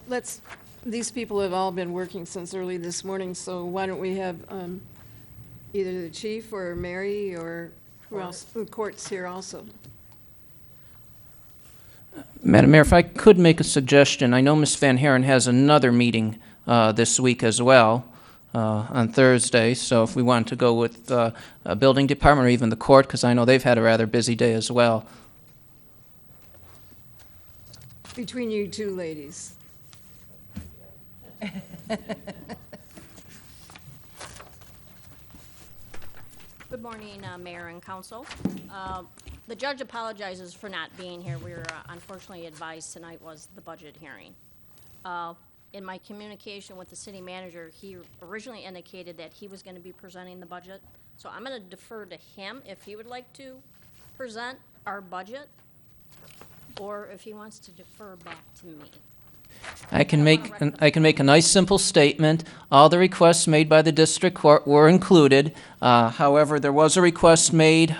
it. These people have all been working since early this morning, so why don't we have either the chief or Mary or who else? The court's here also. Madam Mayor, if I could make a suggestion, I know Ms. Van Haren has another meeting this week as well, on Thursday, so if we want to go with a building department or even the court, because I know they've had a rather busy day as well. Between you two ladies. Good morning, Mayor and Council. The judge apologizes for not being here. We were unfortunately advised tonight was the budget hearing. In my communication with the city manager, he originally indicated that he was going to be presenting the budget. So I'm going to defer to him if he would like to present our budget, or if he wants to defer back to me. I can make a nice simple statement. All the requests made by the district court were included. However, there was a request made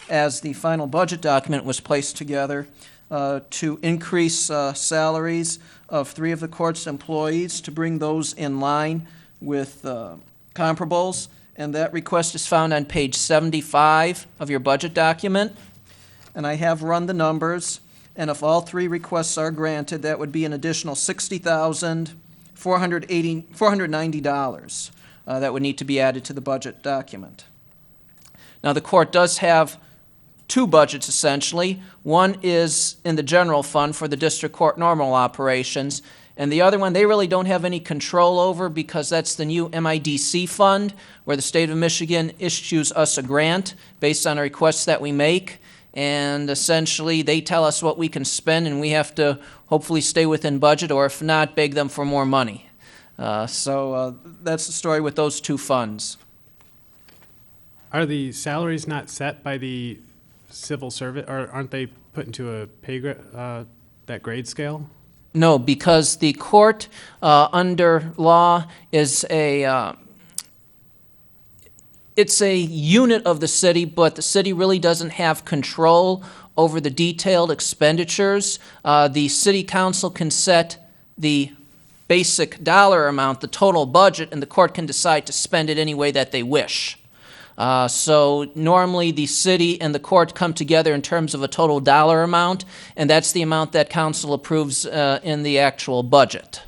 as the final budget document was placed together to increase salaries of 3 of the court's employees to bring those in line with comparables. And that request is found on page 75 of your budget document. And I have run the numbers. And if all 3 requests are granted, that would be an additional $60,490 that would need to be added to the budget document. Now, the court does have 2 budgets, essentially. One is in the general fund for the district court normal operations, and the other one they really don't have any control over because that's the new MIDC fund, where the state of Michigan issues us a grant based on a request that we make. And essentially, they tell us what we can spend, and we have to hopefully stay within budget, or if not, beg them for more money. So that's the story with those 2 funds. Are the salaries not set by the civil service, or aren't they put into a pay that grade scale? No, because the court, under law, is it's a unit of the city, but the city really doesn't have control over the detailed expenditures. The city council can set the basic dollar amount, the total budget, and the court can decide to spend it any way that they wish. So normally the city and the court come together in terms of a total dollar amount, and that's the amount that council approves in the actual budget.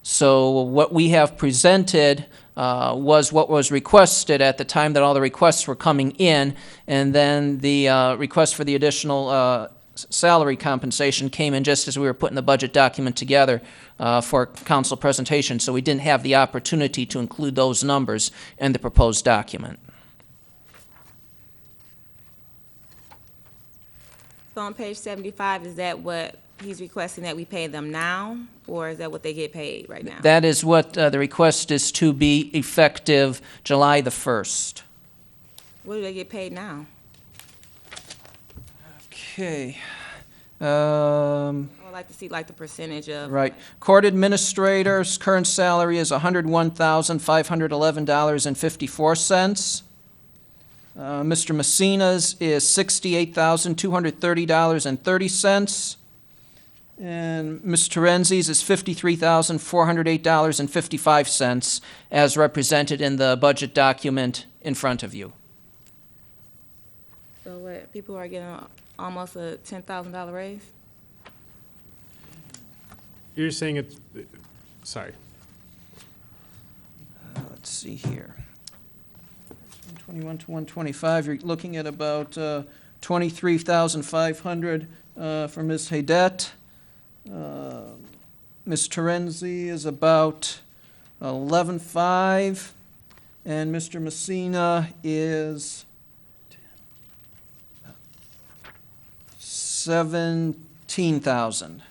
So what we have presented was what was requested at the time that all the requests were coming in, and then the request for the additional salary compensation came in just as we were putting the budget document together for council presentation, so we didn't have the opportunity to include those numbers in the proposed document. So on page 75, is that what he's requesting that we pay them now, or is that what they get paid right now? That is what the request is to be effective July the 1st. What do they get paid now? Okay. I would like to see like the percentage of. Right. Court administrator's current salary is $101,511.54. Mr. Messina's is $68,230.30. And Ms. Terenzi's is $53,408.55, as represented in the budget document in front of you. So what, people are getting almost a $10,000 raise? You're saying it's, sorry. Let's see here. 121 to 125, you're looking at about $23,500 for Ms. Haydette. Ms. Terenzi is about 11.5, and Mr. Messina is 17,000.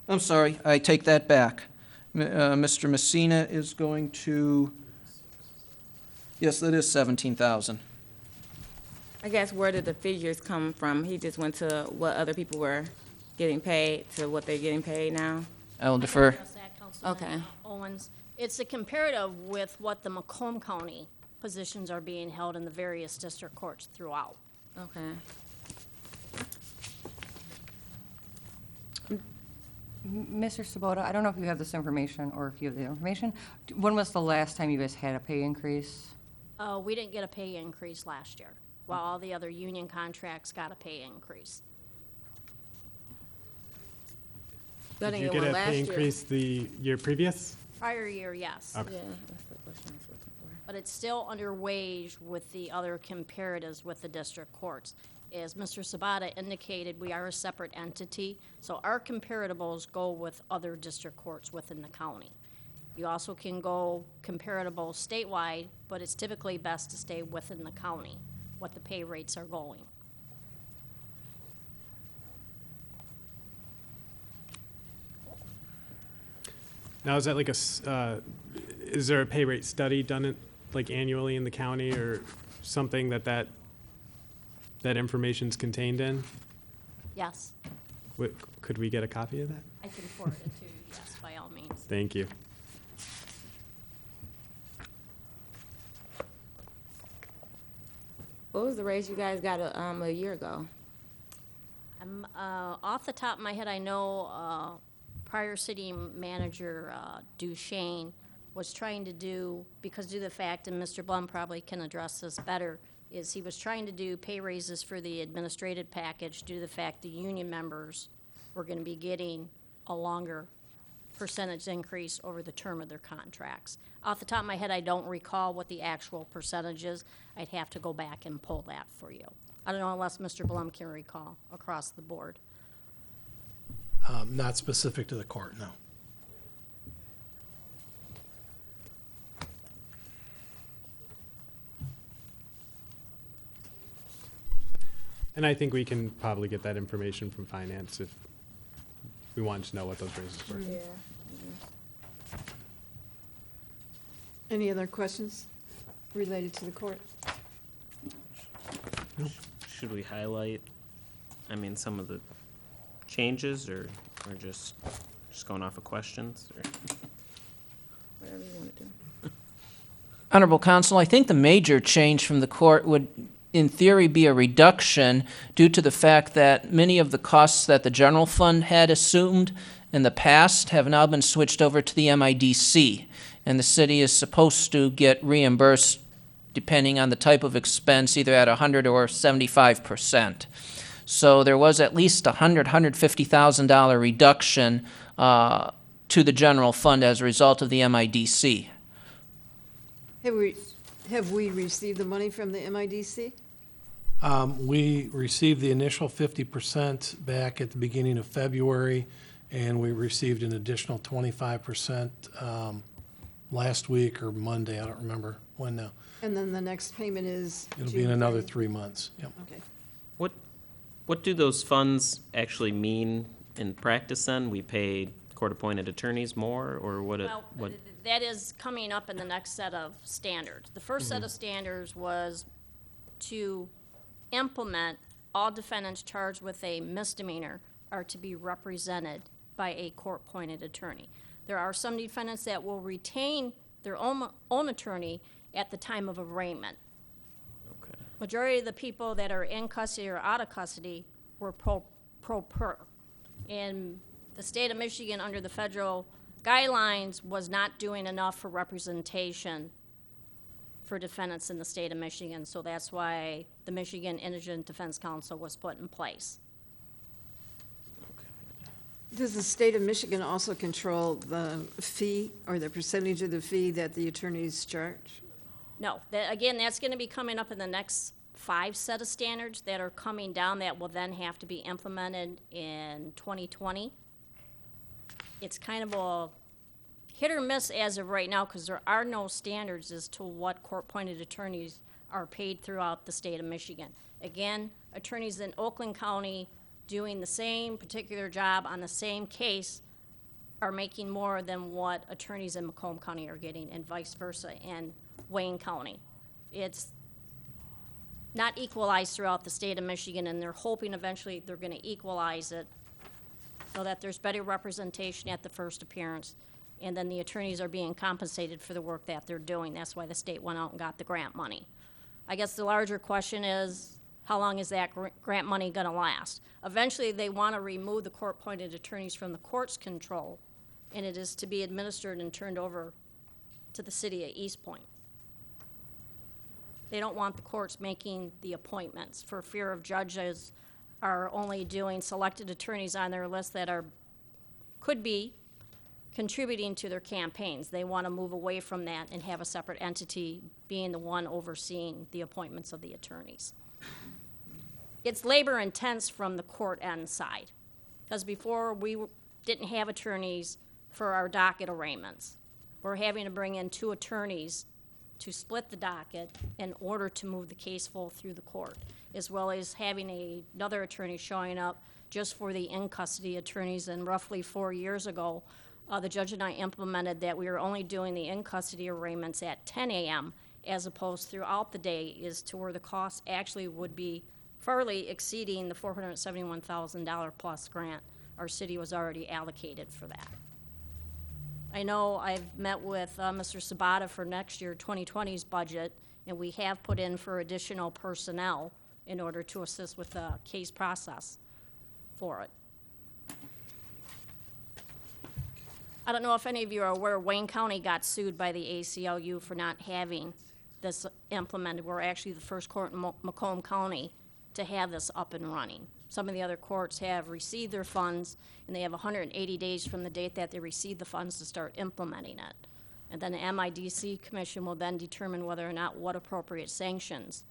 I'm sorry, I take that back. Mr. Messina is going to, yes, that is 17,000. I guess where did the figures come from? He just went to what other people were getting paid to what they're getting paid now? I will defer. Address that, Councilman Okay. Owens. It's a comparative with what the Macomb County positions are being held in the various district courts throughout. Okay. Mr. Sabota, I don't know if you have this information or if you have the information. When was the last time you guys had a pay increase? We didn't get a pay increase last year, while all the other union contracts got a pay increase. Did you get a pay increase the year previous? Prior year, yes. Okay. Yeah, that's the question I was looking for. But it's still under wage with the other comparatives with the district courts. As Mr. Sabata indicated, we are a separate entity, so our comparables go with other district courts within the county. You also can go comparable statewide, but it's typically best to stay within the county, what the pay rates are going. Now, is that like is there a pay rate study done like annually in the county or something that information's contained in? Yes, Could we get a copy of that? I can forward it to you, yes, by all means. Thank you. What was the raise you guys got a year ago? Off the top of my head, I know prior city manager Duchesne was trying to do, because due to the fact, and Mr. Blum probably can address this better, is he was trying to do pay raises for the administrative package due to the fact the union members were going to be getting a longer percentage increase over the term of their contracts. Off the top of my head, I don't recall what the actual percentage is. I'd have to go back and pull that for you. I don't know unless Mr. Blum can recall across the board. Not specific to the court, no. And I think we can probably get that information from finance if we wanted to know what those raises were. Yeah. Any other questions related to the court? Should we highlight, I mean, some of the changes, or just going off of questions, or? Whatever you want to do. Honorable Counsel, I think the major change from the court would, in theory, be a reduction due to the fact that many of the costs that the general fund had assumed in the past have now been switched over to the MIDC, and the city is supposed to get reimbursed depending on the type of expense, either at 100 or 75%. So there was at least a $150,000 reduction to the general fund as a result of the MIDC. Have we received the money from the MIDC? We received the initial 50% back at the beginning of February, and we received an additional 25% last week or Monday, I don't remember when now. And then the next payment is It'll be in June another 30? 3 months, yep. Okay. What do those funds actually mean in practice then? We pay court-appointed attorneys more, or what? Well, that is coming up in the next set of standards. The first set of standards was to implement all defendants charged with a misdemeanor are to be represented by a court-appointed attorney. There are some defendants that will retain their own attorney at the time of arraignment. Okay. Majority of the people that are in custody or out of custody were pro per. And the state of Michigan, under the federal guidelines, was not doing enough for representation for defendants in the state of Michigan, so that's why the Michigan Indigent Defense Council was put in place. Does the state of Michigan also control the fee or the percentage of the fee that the attorneys charge? No, again, that's gonna be coming up in the next 5 set of standards that are coming down that will then have to be implemented in 2020. It's kind of a hit or miss as of right now, because there are no standards as to what court-appointed attorneys are paid throughout the state of Michigan. Again, attorneys in Oakland County doing the same particular job on the same case are making more than what attorneys in Macomb County are getting, and vice versa in Wayne County. It's not equalized throughout the state of Michigan, and they're hoping eventually they're gonna equalize it so that there's better representation at the first appearance, and then the attorneys are being compensated for the work that they're doing. That's why the state went out and got the grant money. I guess the larger question is, how long is that grant money gonna last? Eventually, they want to remove the court-appointed attorneys from the court's control, and it is to be administered and turned over to the city of Eastpointe. They don't want the courts making the appointments for fear of judges are only doing selected attorneys on their list that could be contributing to their campaigns. They want to move away from that and have a separate entity being the one overseeing the appointments of the attorneys. It's labor intense from the court end side, because before we didn't have attorneys for our docket arraignments. We're having to bring in 2 attorneys to split the docket in order to move the case full through the court, as well as having another attorney showing up just for the in-custody attorneys. And roughly 4 years ago, the judge and I implemented that we were only doing the in-custody arraignments at 10 a.m. as opposed throughout the day, is to where the cost actually would be fairly exceeding the $471,000 plus grant our city was already allocated for that. I know I've met with Mr. Sabata for next year, 2020's budget, and we have put in for additional personnel in order to assist with the case process for it. I don't know if any of you are aware, Wayne County got sued by the ACLU for not having this implemented. We're actually the first court in Macomb County to have this up and running. Some of the other courts have received their funds, and they have 180 days from the date that they receive the funds to start implementing it. And then the MIDC Commission will then determine whether or not what appropriate sanctions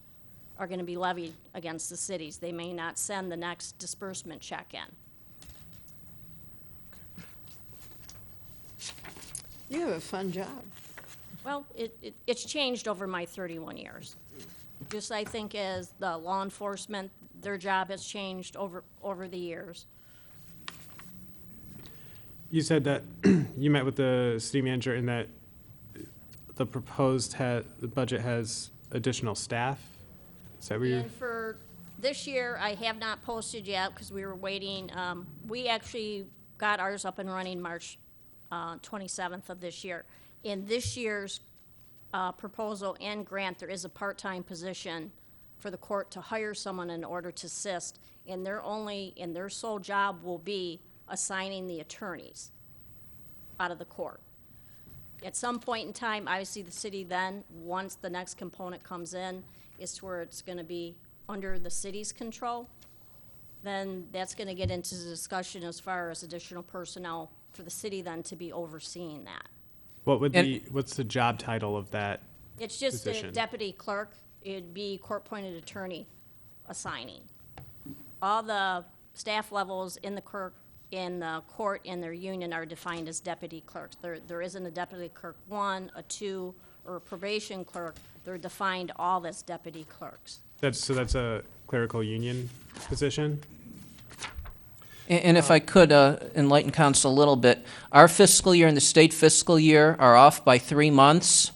are going to be levied against the cities. They may not send the next disbursement check in. You have a fun job. Well, it's changed over my 31 years. Just I think as the law enforcement, their job has changed over the years. You said that you met with the city manager and that the proposed the budget has additional staff? Is that what you're? And for this year, I have not posted yet because we were waiting. We actually got ours up and running March 27th of this year. In this year's proposal and grant, there is a part-time position for the court to hire someone in order to assist, and their sole job will be assigning the attorneys out of the court. At some point in time, obviously the city then, once the next component comes in, is to where it's gonna be under the city's control, then that's gonna get into the discussion as far as additional personnel for the city then to be overseeing that. What's the job title of that? It's just a position? deputy clerk, it'd be court-appointed attorney assigning. All the staff levels in the court and their union are defined as deputy clerks. There isn't a deputy clerk 1, a 2, or a probation clerk. They're defined all as deputy clerks. That's a clerical union position? And if I could enlighten council a little bit, our fiscal year and the state fiscal year are off by 3 months.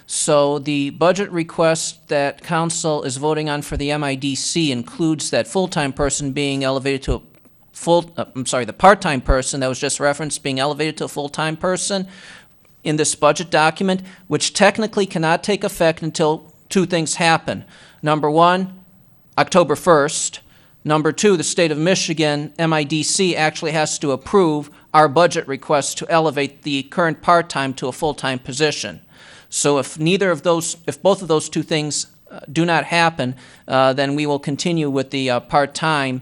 So the budget request that council is voting on for the MIDC includes that full-time person being elevated to the part-time person that was just referenced being elevated to a full-time person in this budget document, which technically cannot take effect until 2 things happen. Number 1, October 1st. Number 2, the state of Michigan, MIDC, actually has to approve our budget request to elevate the current part-time to a full-time position. So if both of those 2 things do not happen, then we will continue with the part-time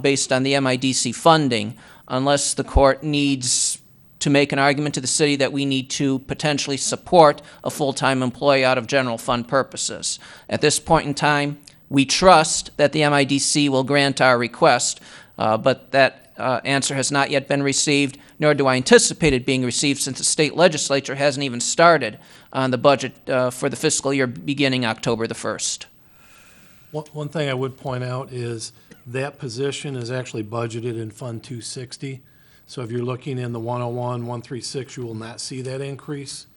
based on the MIDC funding, unless the court needs to make an argument to the city that we need to potentially support a full-time employee out of general fund purposes. At this point in time, we trust that the MIDC will grant our request, but that answer has not yet been received, nor do I anticipate it being received since the state legislature hasn't even started on the budget for the fiscal year beginning October the 1st. One thing I would point out is that position is actually budgeted in Fund 260. So if you're looking in the 101, 136, you will not see that increase.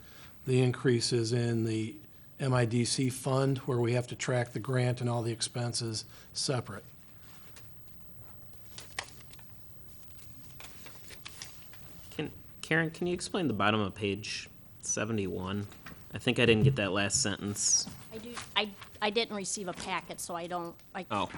The increase is in the MIDC fund, where we have to track the grant and all the expenses separate. Karen, can you explain the bottom of page 71? I think I didn't get that last sentence. I I didn't receive a packet, so I don't, Oh.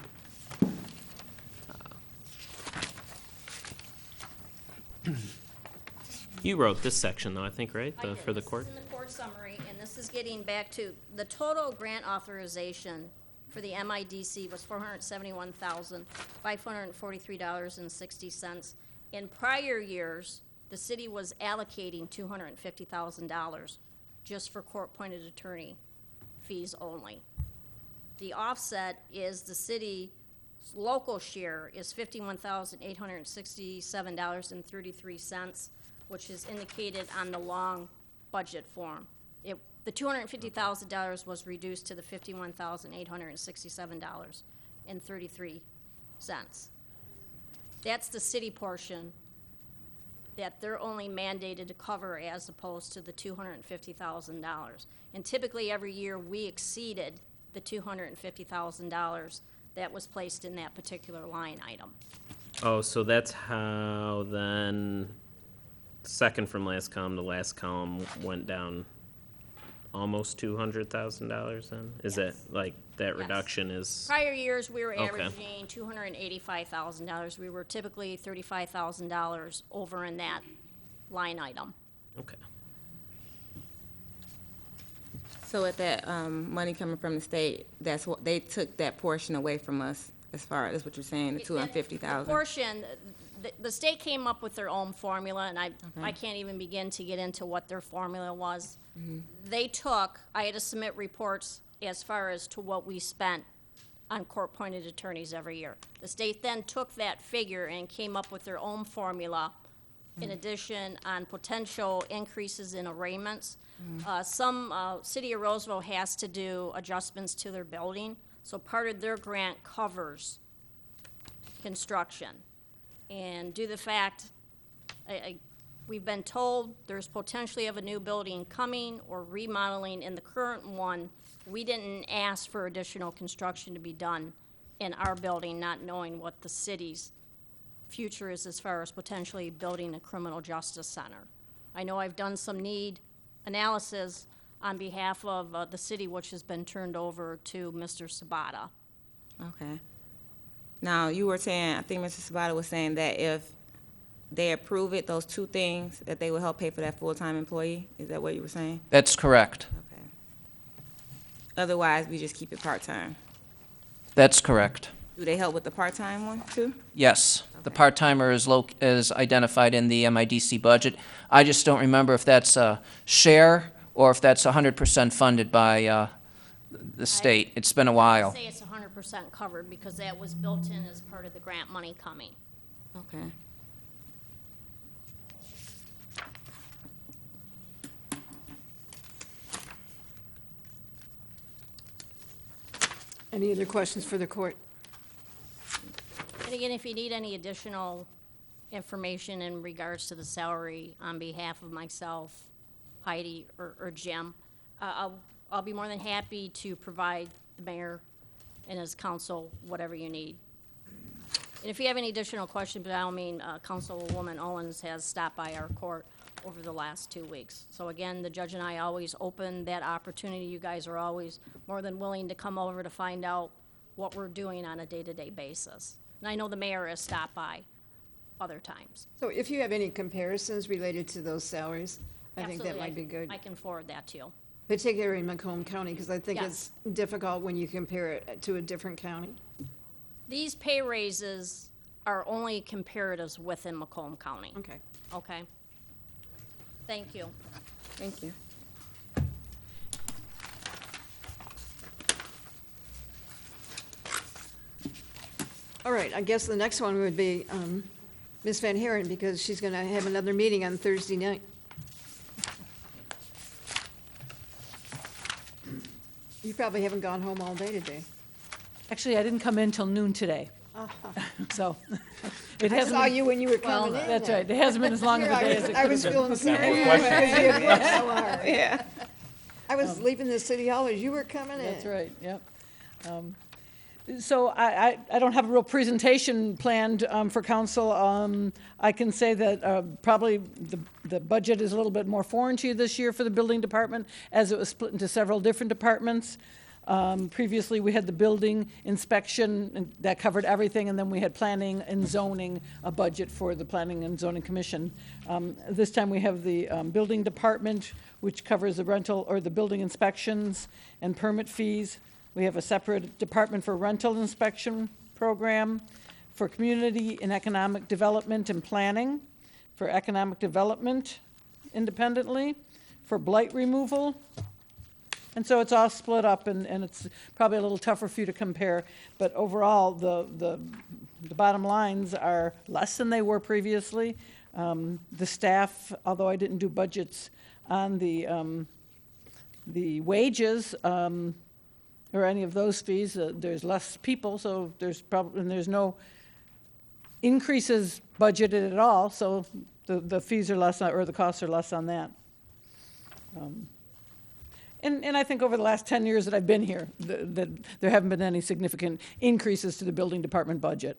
You wrote this section though, I think, right? I did. For the court? This is in the court summary, and this is getting back to, the total grant authorization for the MIDC was $471,543.60. In prior years, the city was allocating $250,000 just for court-appointed attorney fees only. The offset is the city's local share is $51,867.33, which is indicated on the long budget form. The $250,000 was reduced to the $51,867.33. That's the city portion that they're only mandated to cover as opposed to the $250,000. And typically, every year, we exceeded the $250,000 that was placed in that particular line item. Oh, so that's how then, second from last column, the last column went down almost $200,000 then? Is it like that reduction is? Prior years, we were Okay. averaging $285,000. We were typically $35,000 over in that line item. Okay. So with that money coming from the state, that's what, they took that portion away from us as far as what you're saying, the The $250,000? portion, the state came up with their own formula, and I can't even begin to get into what their formula was. They took, I had to submit reports as far as to what we spent on court-appointed attorneys every year. The state then took that figure and came up with their own formula, in addition on potential increases in arraignments. Some, City of Roseville has to do adjustments to their building, so part of their grant covers construction. And due to the fact, we've been told there's potentially of a new building coming or remodeling in the current one. We didn't ask for additional construction to be done in our building, not knowing what the city's future is as far as potentially building a criminal justice center. I know I've done some need analysis on behalf of the city, which has been turned over to Mr. Sabata. Okay. Now, you were saying, I think Mr. Sabata was saying that if they approve it, those two things, that they will help pay for that full-time employee? Is that what you were saying? That's correct. Okay. Otherwise, we just keep it part-time. That's correct. Do they help with the part-time one, too? Yes. The Okay. part-timer is identified in the MIDC budget. I just don't remember if that's a share or if that's 100% funded by the state. It's been a while. I'd say it's 100% covered because that was built in as part of the grant money coming. Okay. Any other questions for the court? And again, if you need any additional information in regards to the salary on behalf of myself, Heidi, or Jim, I'll be more than happy to provide the mayor and his council whatever you need. And if you have any additional questions, by all means, Councilwoman Owens has stopped by our court over the last 2 weeks. So again, the judge and I always open that opportunity. You guys are always more than willing to come over to find out what we're doing on a day-to-day basis. And I know the mayor has stopped by other times. So if you have any comparisons related to those salaries, I think that Absolutely, might be good, I can forward that to you. particularly in Macomb County, because I think Yes. it's difficult when you compare it to a different county. These pay raises are only comparatives within Macomb County, Okay. okay? Thank you. Thank you. All right, I guess the next one would be Ms. Van Haren, because she's going to have another meeting on Thursday night. You probably haven't gone home all day today. Actually, I didn't come in till noon today, so. it I hasn't saw been- you when you were Well, coming in. that's right. It hasn't been as long of a day as it I could was have been. feeling sorry because you had worked so hard. Yeah. I was leaving the city hall as you were coming in. That's right, yep. So I don't have a real presentation planned for council. I can say that probably the budget is a little bit more foreign to you this year for the building department, as it was split into several different departments. Previously, we had the building inspection, and that covered everything, and then we had planning and zoning, a budget for the Planning and Zoning Commission. This time, we have the building department, which covers the rental or the building inspections and permit fees. We have a separate department for rental inspection program, for community and economic development and planning, for economic development independently, for blight removal. And so it's all split up, and it's probably a little tougher for you to compare. But overall, the bottom lines are less than they were previously. The staff, although I didn't do budgets on the wages or any of those fees, there's less people, so there's no increases budgeted at all, so the fees are less, or the costs are less on that. And I think over the last 10 years that I've been here, that there haven't been any significant increases to the building department budget.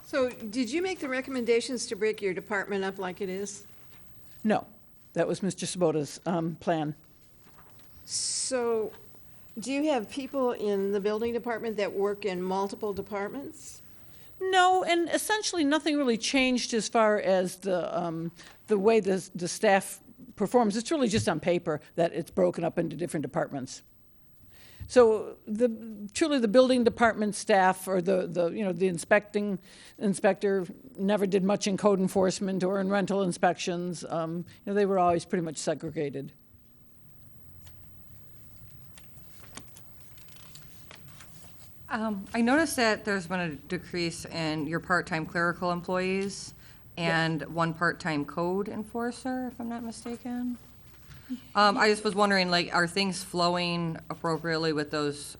So did you make the recommendations to break your department up like it is? No, that was Mr. Sabota's plan. So do you have people in the building department that work in multiple departments? No, and essentially nothing really changed as far as the way the staff performs. It's really just on paper that it's broken up into different departments. So truly the building department staff or the inspector never did much in code enforcement or in rental inspections. They were always pretty much segregated. I noticed that there's been a decrease in your part-time clerical employees and one part-time code enforcer, if I'm not mistaken. I just was wondering, like, are things flowing appropriately with those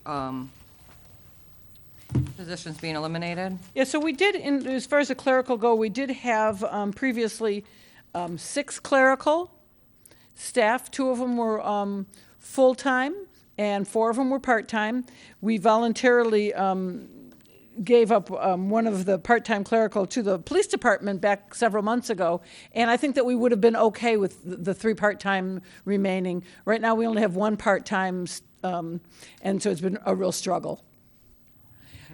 positions being eliminated? Yeah, so we did, as far as the clerical go, we did have previously 6 clerical staff. 2 of them were full-time, and 4 of them were part-time. We voluntarily gave up one of the part-time clerical to the police department back several months ago, and I think that we would have been okay with the 3 part-time remaining. Right now, we only have 1 part-time, and so it's been a real struggle.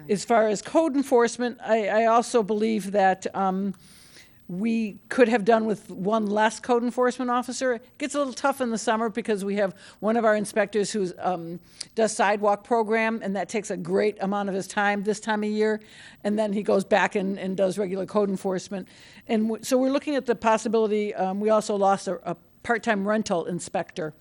As far as code enforcement, I also believe that we could have done with 1 less code enforcement officer. It gets a little tough in the summer because we have one of our inspectors who does sidewalk program, and that takes a great amount of his time this time of year, and then he goes back and does regular code enforcement. And so we're looking at the possibility, we also lost a part-time rental inspector.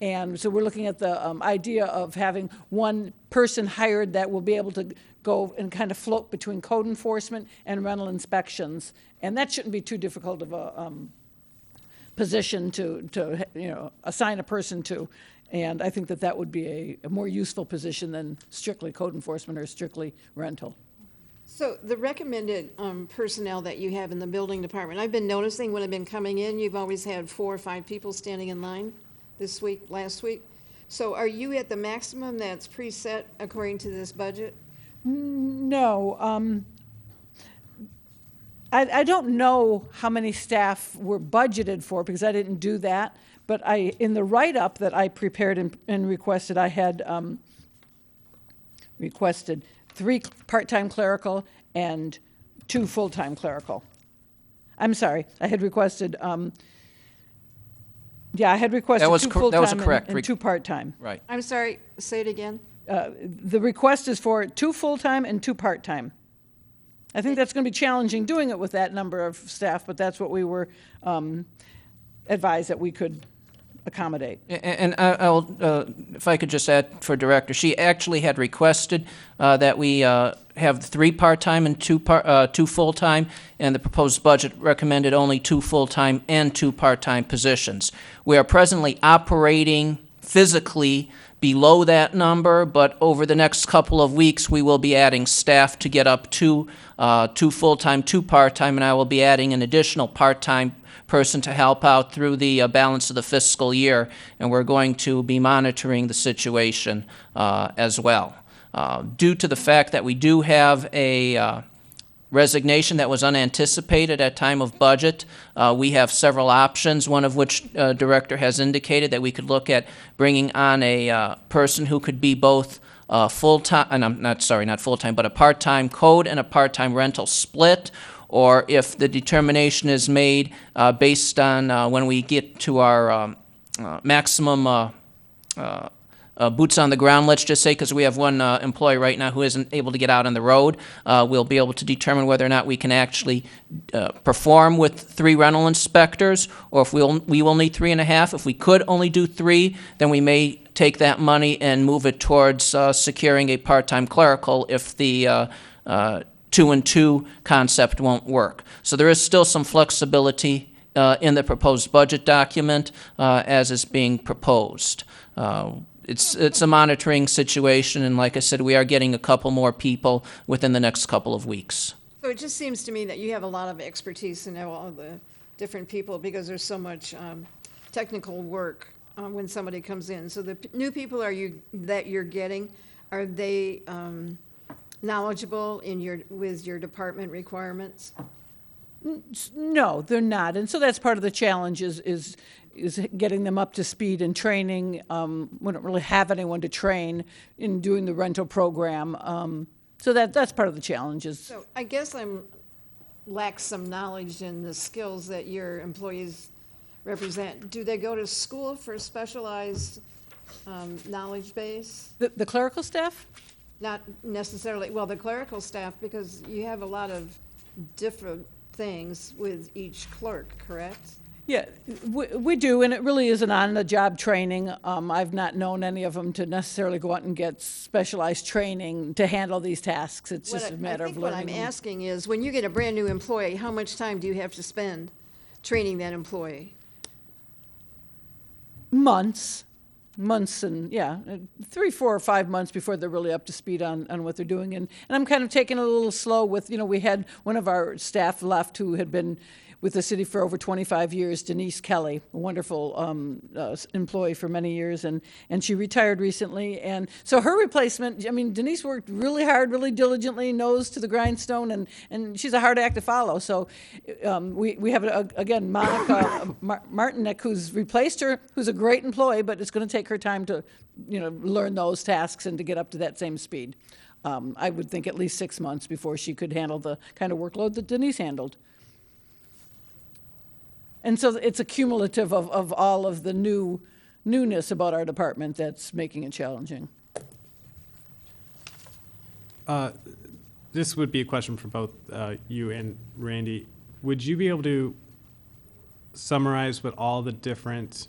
And so we're looking at the idea of having 1 person hired that will be able to go and kind of float between code enforcement and rental inspections. And that shouldn't be too difficult of a position to assign a person to. And I think that would be a more useful position than strictly code enforcement or strictly rental. So the recommended personnel that you have in the building department, I've been noticing when I've been coming in, you've always had 4 or 5 people standing in line this week, last week. So are you at the maximum that's preset according to this budget? No. I don't know how many staff were budgeted for because I didn't do that. But in the write-up that I prepared and requested, I had requested 3 part-time clerical and 2 full-time clerical. I'm sorry, I had requested, I had requested 2 full-time and 2 part-time. Right. I'm sorry, say it again. The request is for 2 full-time and 2 part-time. I think that's going to be challenging doing it with that number of staff, but that's what we were advised that we could accommodate. And I'll, if I could just add for Director, she actually had requested that we have 3 part-time and 2 full-time, and the proposed budget recommended only 2 full-time and 2 part-time positions. We are presently operating physically below that number, but over the next couple of weeks, we will be adding staff to get up to 2 full-time, 2 part-time, and I will be adding an additional part-time person to help out through the balance of the fiscal year, and we're going to be monitoring the situation as well. Due to the fact that we do have a resignation that was unanticipated at time of budget. We have several options, one of which Director has indicated that we could look at bringing on a person who could be both full-time, and I'm not, sorry, not full-time, but a part-time code and a part-time rental split, or if the determination is made based on when we get to our maximum boots on the ground, let's just say, because we have one employee right now who isn't able to get out on the road. We'll be able to determine whether or not we can actually perform with 3 rental inspectors, or if we will need 3.5. If we could only do 3, then we may take that money and move it towards securing a part-time clerical if the 2-and-2 concept won't work. So there is still some flexibility in the proposed budget document as is being proposed. It's a monitoring situation, and like I said, we are getting a couple more people within the next couple of weeks. So it just seems to me that you have a lot of expertise in all the different people, because there's so much technical work when somebody comes in. So the new people that you're getting, are they knowledgeable with your department requirements? No, they're not. And so that's part of the challenge is getting them up to speed and training. We don't really have anyone to train in doing the rental program. So that's part of the challenges. So I guess lack some knowledge in the skills that your employees represent. Do they go to school for a specialized knowledge base? The clerical staff? Not necessarily, well, the clerical staff, because you have a lot of different things with each clerk, correct? Yeah, we do, and it really is an on-the-job training. I've not known any of them to necessarily go out and get specialized training to handle these tasks. It's just a matter of learning. I think what I'm asking is, when you get a brand-new employee, how much time do you have to spend training that employee? Months, and, yeah, 3, 4, or 5 months before they're really up to speed on what they're doing. And I'm kind of taking it a little slow with, we had one of our staff left who had been with the city for over 25 years, Denise Kelly, a wonderful employee for many years, and she retired recently. And so her replacement, Denise worked really hard, really diligently, nose to the grindstone, and she's a hard act to follow. So we have, again, Monica Martinek, who's replaced her, who's a great employee, but it's going to take her time to, learn those tasks and to get up to that same speed. I would think at least 6 months before she could handle the kind of workload that Denise handled. And so it's a cumulative of all of the newness about our department that's making it challenging. This would be a question for both you and Randy. Would you be able to summarize what all the different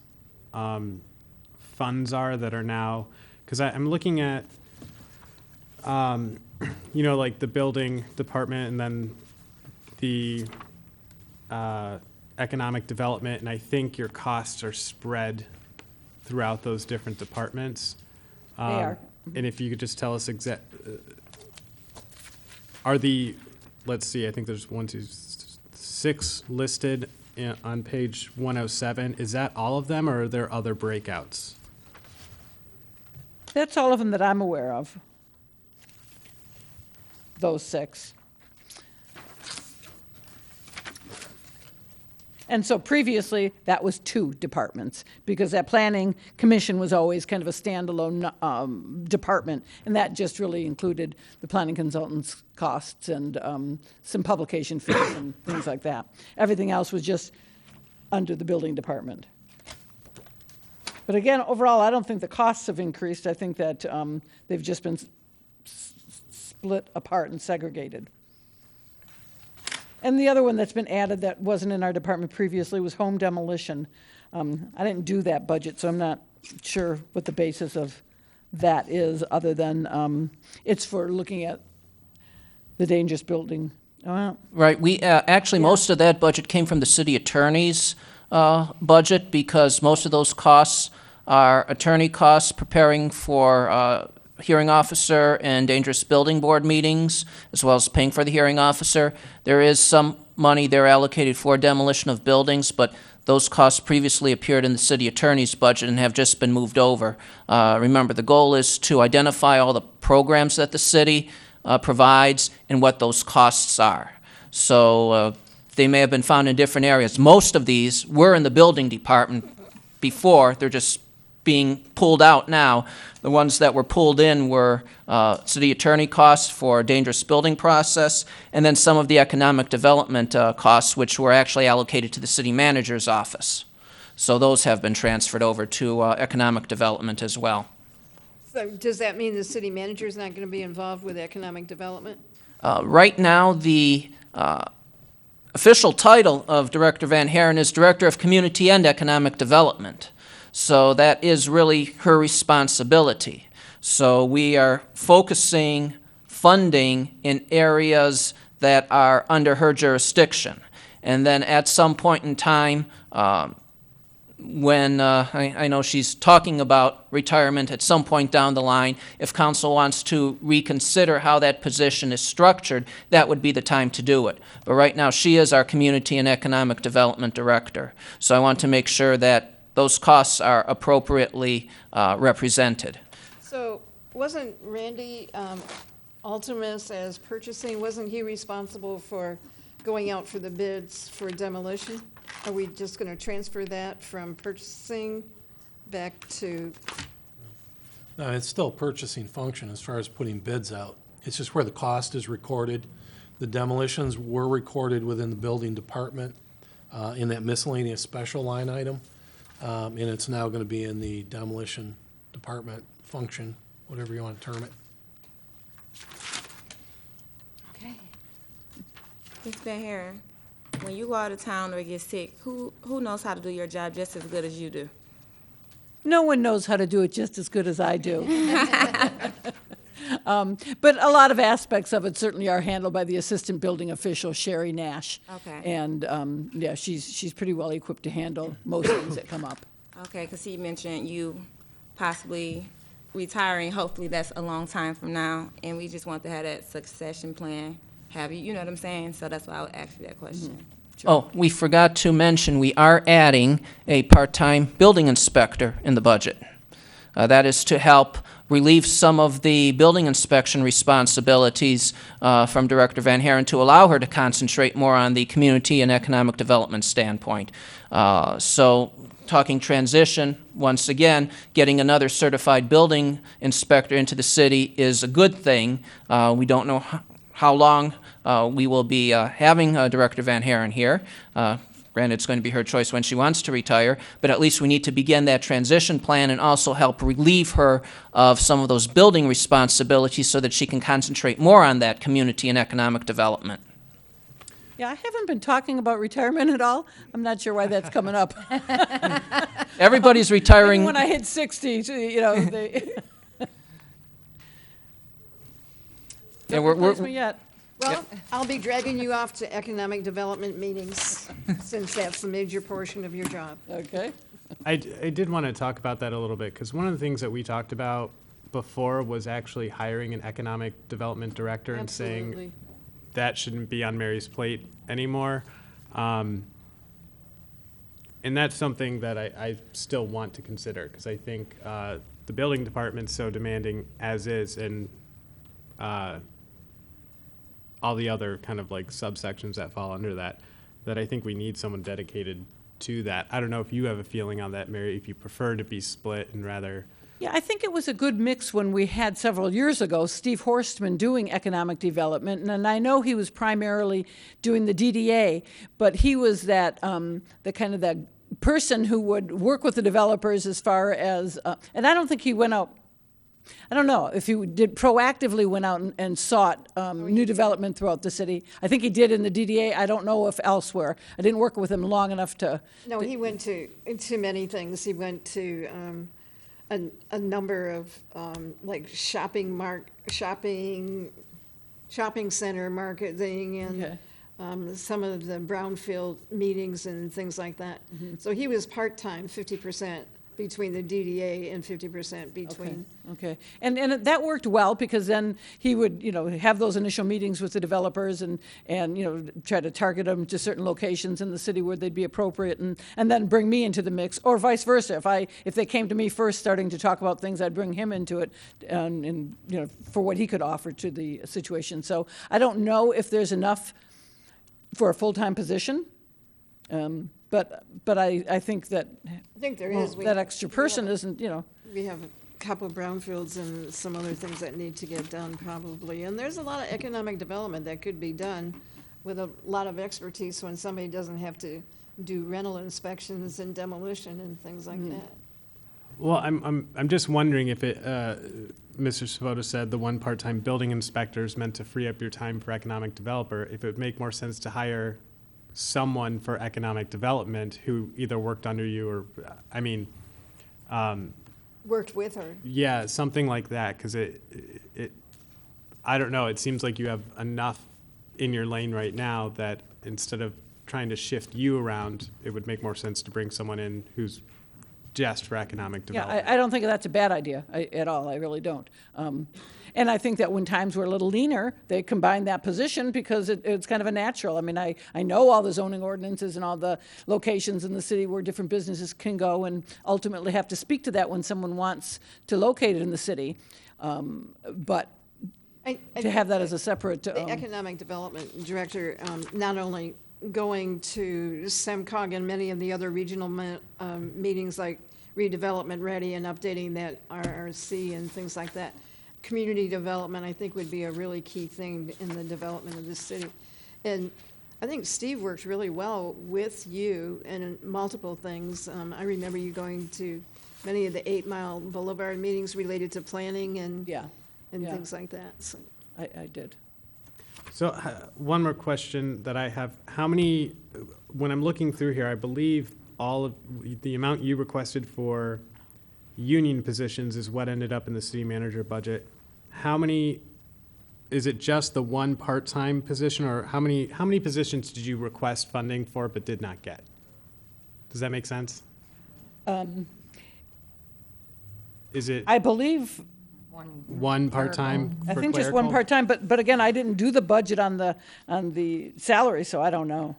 funds are that are now, because I'm looking at, like the building department and then the economic development, and I think your costs are spread throughout those different departments. They are. And if you could just tell us let's see, I think there's 1, 2, 6 listed on page 107. Is that all of them, or are there other breakouts? That's all of them that I'm aware of. Those 6. And so previously, that was 2 departments, because that planning commission was always kind of a standalone department, and that just really included the planning consultant's costs and some publication fees and things like that. Everything else was just under the building department. But again, overall, I don't think the costs have increased. I think that they've just been split apart and segregated. And the other one that's been added that wasn't in our department previously was home demolition. I didn't do that budget, so I'm not sure what the basis of that is, other than it's for looking at the dangerous building. Right, we, actually, most of that budget came from the city attorney's budget, because most of those costs are attorney costs preparing for hearing officer and dangerous building board meetings, as well as paying for the hearing officer. There is some money there allocated for demolition of buildings, but those costs previously appeared in the city attorney's budget and have just been moved over. Remember, the goal is to identify all the programs that the city provides and what those costs are. So they may have been found in different areas. Most of these were in the building department before. They're just being pulled out now. The ones that were pulled in were city attorney costs for dangerous building process, and then some of the economic development costs, which were actually allocated to the city manager's office. So those have been transferred over to economic development as well. So does that mean the city manager is not going to be involved with economic development? Right now, the official title of Director Van Haren is Director of Community and Economic Development. So that is really her responsibility. So we are focusing funding in areas that are under her jurisdiction. And then at some point in time, when I know she's talking about retirement at some point down the line, if council wants to reconsider how that position is structured, that would be the time to do it. But right now, she is our Community and Economic Development Director. So I want to make sure that those costs are appropriately represented. So wasn't Randy Altimus as purchasing, wasn't he responsible for going out for the bids for demolition? Are we just going to transfer that from purchasing back to, No, it's still a purchasing function as far as putting bids out. It's just where the cost is recorded. The demolitions were recorded within the building department in that miscellaneous special line item. And it's now going to be in the demolition department function, whatever you want to term it. okay. Ms. Van Haren, when you go out of town or get sick, who knows how to do your job just as good as you do? No one knows how to do it just as good as I do. But a lot of aspects of it certainly are handled by the assistant building official, Sherry Nash. Okay. And, yeah, she's pretty well equipped to handle most things that come up. Okay, because he mentioned you possibly retiring. Hopefully that's a long time from now, and we just want to have that succession plan. Have you know what I'm saying? So that's why I would ask you that question. Oh, we forgot to mention, we are adding a part-time building inspector in the budget. That is to help relieve some of the building inspection responsibilities from Director Van Haren to allow her to concentrate more on the community and economic development standpoint. So talking transition, once again, getting another certified building inspector into the city is a good thing. We don't know how long we will be having Director Van Haren here. Granted, it's going to be her choice when she wants to retire, but at least we need to begin that transition plan and also help relieve her of some of those building responsibilities so that she can concentrate more on that community and economic development. Yeah, I haven't been talking about retirement at all. I'm not sure why that's coming up. Everybody's retiring. When I hit 60, you know, they. Yeah, Don't replace me yet. Well, I'll be dragging you off to economic development meetings, since that's the major portion of your job. Okay. I did want to talk about that a little bit, because one of the things that we talked about before was actually hiring an economic development director and saying Absolutely. that shouldn't be on Mary's plate anymore. And that's something that I still want to consider, because I think the building department's so demanding as is, and all the other kind of like subsections that fall under that, that I think we need someone dedicated to that. I don't know if you have a feeling on that, Mary, if you prefer to be split and rather. Yeah, I think it was a good mix when we had several years ago Steve Horstman doing economic development, and I know he was primarily doing the DDA, but he was that the kind of that person who would work with the developers as far as, and I don't think he went out. I don't know if he did proactively went out and sought new development throughout the city. I think he did in the DDA. I don't know if elsewhere. I didn't work with him long enough to. No, he went to many things. He went to a number of like shopping center marketing and Okay. some of the brownfield meetings and things like that. So he was part-time, 50%, between the DDA and 50% between. Okay, and that worked well, because then he would, have those initial meetings with the developers and, try to target them to certain locations in the city where they'd be appropriate, and then bring me into the mix, or vice versa. If they came to me first starting to talk about things, I'd bring him into it, and for what he could offer to the situation. So I don't know if there's enough for a full-time position, but I think that. I think there Well, is. that extra person isn't, We have a couple of brownfields and some other things that need to get done probably. And there's a lot of economic development that could be done with a lot of expertise when somebody doesn't have to do rental inspections and demolition and things like that. Well, I'm just wondering if it, Mr. Svoboda said the one part-time building inspector is meant to free up your time for economic developer, if it would make more sense to hire someone for economic development who either worked under you or, Worked with her. yeah, something like that, because I don't know, it seems like you have enough in your lane right now that instead of trying to shift you around, it would make more sense to bring someone in who's just for economic development. Yeah, I don't think that's a bad idea at all. I really don't. And I think that when times were a little leaner, they combined that position because it's kind of a natural. I mean, I know all the zoning ordinances and all the locations in the city where different businesses can go, and ultimately have to speak to that when someone wants to locate it in the city. But to have that as a separate. The economic development director, not only going to SEMCOG and many of the other regional meetings like Redevelopment Ready and updating that RRC and things like that. Community development, I think, would be a really key thing in the development of this city. And I think Steve worked really well with you in multiple things. I remember you going to many of the 8 Mile Boulevard meetings related to planning and Yeah. things like that. So. I did. So one more question that I have, how many, when I'm looking through here, I believe all of the amount you requested for union positions is what ended up in the city manager budget. How many, is it just the one part-time position, or how many positions did you request funding for but did not get? Does that make sense? Is it I believe, one part-time I for think just one clerical? part-time, but again, I didn't do the budget on the salary, so I don't know.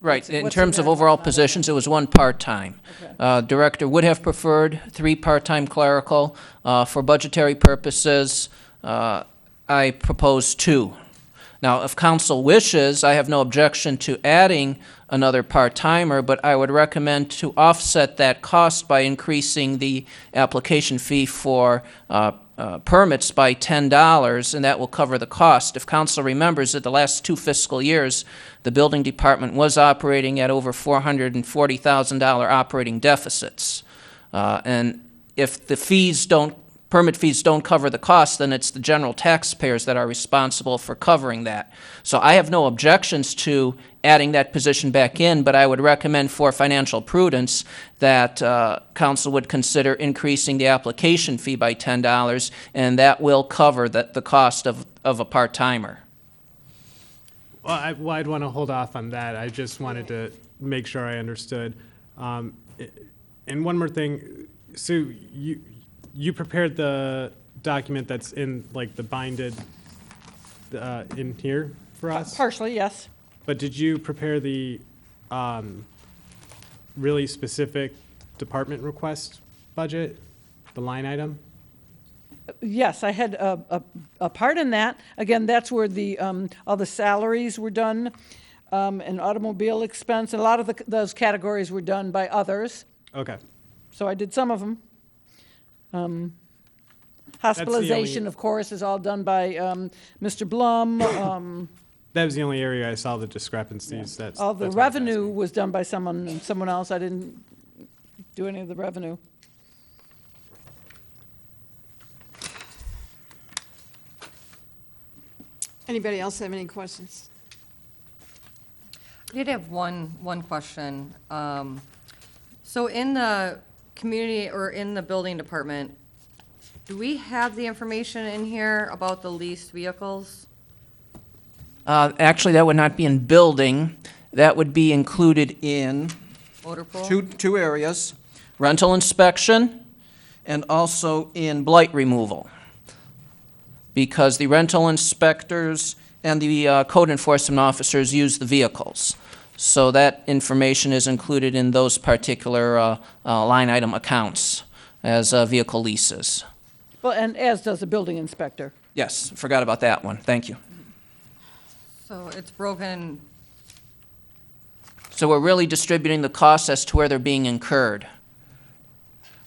Right, in what's terms in of that? overall positions, it was one part-time. Director would have preferred 3 part-time clerical. For budgetary purposes, I propose 2. Now, if council wishes, I have no objection to adding another part-timer, but I would recommend to offset that cost by increasing the application fee for permits by $10, and that will cover the cost. If council remembers that the last 2 fiscal years, the building department was operating at over $440,000 operating deficits. And if the permit fees don't cover the cost, then it's the general taxpayers that are responsible for covering that. So I have no objections to adding that position back in, but I would recommend for financial prudence that council would consider increasing the application fee by $10, and that will cover the cost of a part-timer. Well, I'd want to hold off on that. I just wanted to make sure I understood. And one more thing, Sue, you prepared the document that's in, like, the binded in here for us? Partially, yes. But did you prepare the really specific department request budget, the line item? Yes, I had a part in that. Again, that's where all the salaries were done, and automobile expense, and a lot of those categories were done by others. Okay. So I did some of them. Hospitalization, of course, is all done by Mr. Blum. That was the only area I saw the discrepancies. All the that's why I was revenue asking. was done by someone else. I didn't do any of the revenue. Anybody else have any questions? I did have one question. So in the community, or in the building department, do we have the information in here about the leased vehicles? Actually, that would not be in building. That would be included in Motor pool? two areas. rental inspection, and also in blight removal, because the rental inspectors and the code enforcement officers use the vehicles. So that information is included in those particular line item accounts as vehicle leases. Well, and as does the building inspector. Yes, forgot about that one. Thank you. So it's broken, So we're really distributing the costs as to where they're being incurred.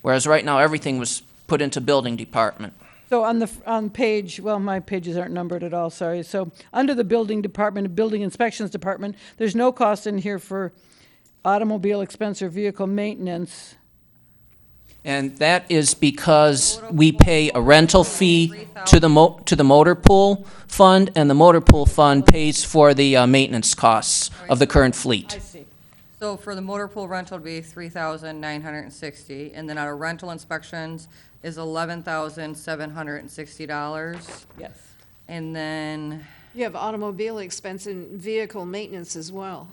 Whereas right now, everything was put into building department. So on page, well, my pages aren't numbered at all, sorry. So under the building department, building inspections department, there's no cost in here for automobile expense or vehicle maintenance. And that is because we pay a rental fee to the motor pool fund, and the motor pool fund pays for the maintenance costs of the current fleet. I see. so for the motor pool rental would be $3,960, and then our rental inspections is $11,760. Yes. And then, You have automobile expense and vehicle maintenance as well.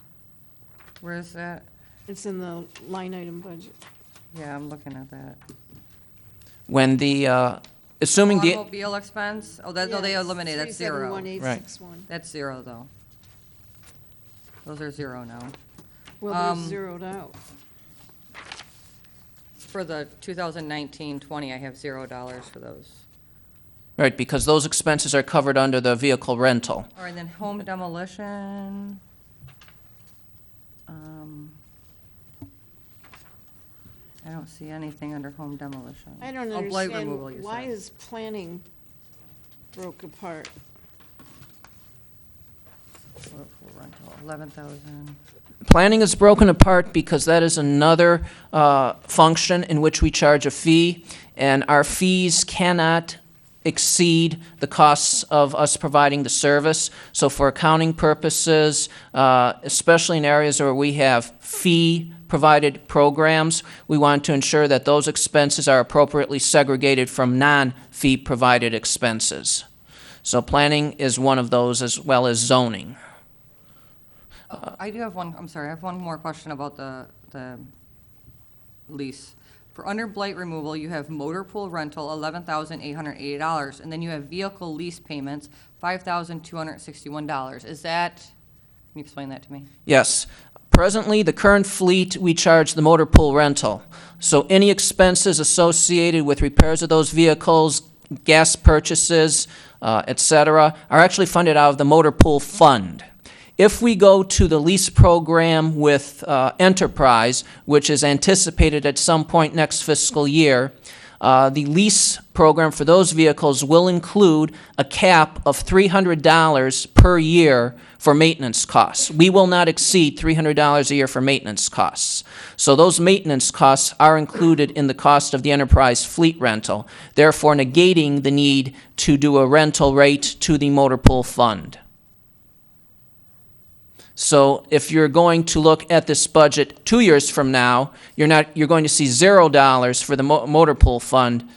where's that? It's in the line item budget. Yeah, I'm looking at that. When assuming the, Automobile expense, oh, that, no, they eliminated, that's zero. 371861. That's zero, though. Those are zero now. Well, they're zeroed out. For the 2019-20, I have $0 for those. right, because those expenses are covered under the vehicle rental. All right, then home demolition. I don't see anything under home demolition. I don't Oh, blight removal, understand, you why said. is planning broke apart? Motor pool rental, 11,000. Planning is broken apart because that is another function in which we charge a fee, and our fees cannot exceed the costs of us providing the service. So for accounting purposes, especially in areas where we have fee-provided programs, we want to ensure that those expenses are appropriately segregated from non-fee-provided expenses. So planning is one of those, as well as zoning. I do have one, I'm sorry, I have one more question about the lease. For under blight removal, you have motor pool rental, $11,880, and then you have vehicle lease payments, $5,261. Is that, can you explain that to me? Yes. Presently, the current fleet, we charge the motor pool rental. So any expenses associated with repairs of those vehicles, gas purchases, et cetera, are actually funded out of the motor pool fund. If we go to the lease program with Enterprise, which is anticipated at some point next fiscal year, the lease program for those vehicles will include a cap of $300 per year for maintenance costs. We will not exceed $300 a year for maintenance costs. So those maintenance costs are included in the cost of the Enterprise fleet rental, therefore negating the need to do a rental rate to the motor pool fund. So if you're going to look at this budget 2 years from now, you're going to see $0 for the motor pool fund,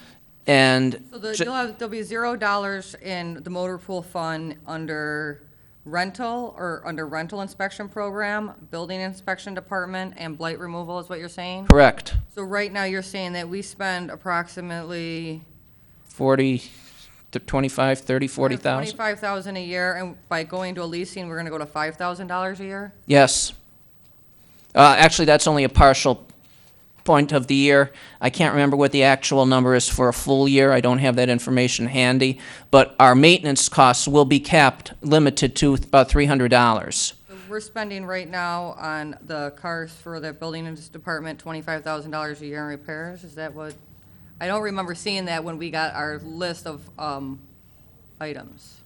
and So there'll be $0 in the motor pool fund under rental, or under rental inspection program, building inspection department, and blight removal is what you're saying? correct, So right now, you're saying that we spend approximately 40 to 25, 30, 40,000. $25,000 a year, and by going to a leasing, we're gonna go to $5,000 a year? Yes. Actually, that's only a partial point of the year. I can't remember what the actual number is for a full year. I don't have that information handy. But our maintenance costs will be capped, limited to about $300. So we're spending right now on the cars for the building department, $25,000 a year in repairs, is that what? I don't remember seeing that when we got our list of, items.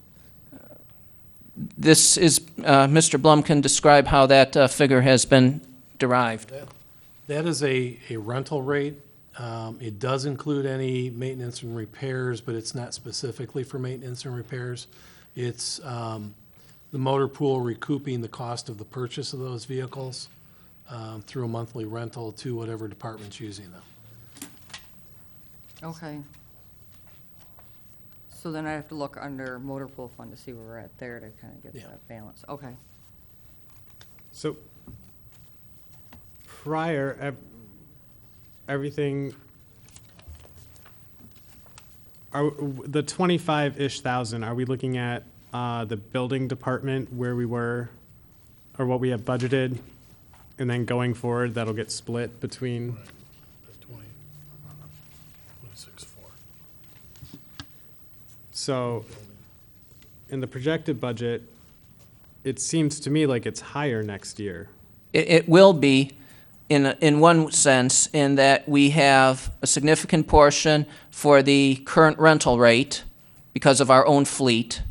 This is, Mr. Blum can describe how that figure has been derived. That is a rental rate. It does include any maintenance and repairs, but it's not specifically for maintenance and repairs. It's the motor pool recouping the cost of the purchase of those vehicles through a monthly rental to whatever department's using them. Okay. So then I have to look under motor pool fund to see where we're at there to kind of get Yeah. that balance, okay. So prior, everything, the 25-ish thousand, are we looking at the building department where we were, or what we have budgeted? And then going forward, that'll get split between, That's 26.4. so in the projected budget, it seems to me like it's higher next year. It will be, in one sense, in that we have a significant portion for the current rental rate because of our own fleet.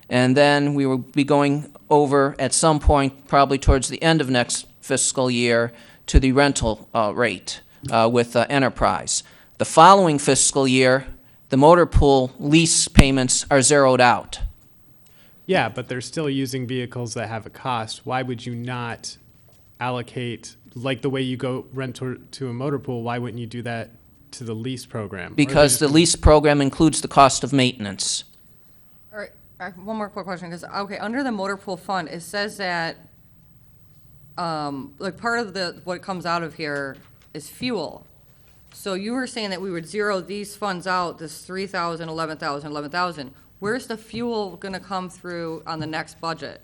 And then we will be going over at some point, probably towards the end of next fiscal year, to the rental rate with Enterprise. The following fiscal year, the motor pool lease payments are zeroed out. Yeah, but they're still using vehicles that have a cost. Why would you not allocate, like the way you go rent to a motor pool, why wouldn't you do that to the lease program? Or are they Because just the gonna- lease program includes the cost of maintenance. All right, one more quick question, because, okay, under the motor pool fund, it says that, like, part of what comes out of here is fuel. So you were saying that we would zero these funds out, this 3,000, 11,000, 11,000. Where's the fuel gonna come through on the next budget?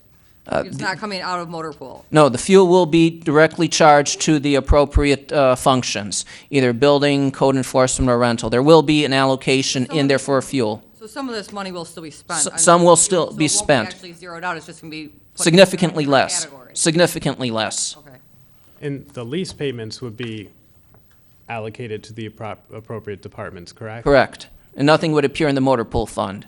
It's not coming out of motor pool. No, the fuel will be directly charged to the appropriate functions, either building, code enforcement, or rental. There will be an allocation in there for fuel. So some of this money will still be spent. on Some will fuel, still so be it won't spent. actually zeroed out, it's just gonna be. put in Significantly different less. categories. Significantly less. Okay. And the lease payments would be allocated to the appropriate departments, correct? Correct. And nothing would appear in the motor pool fund.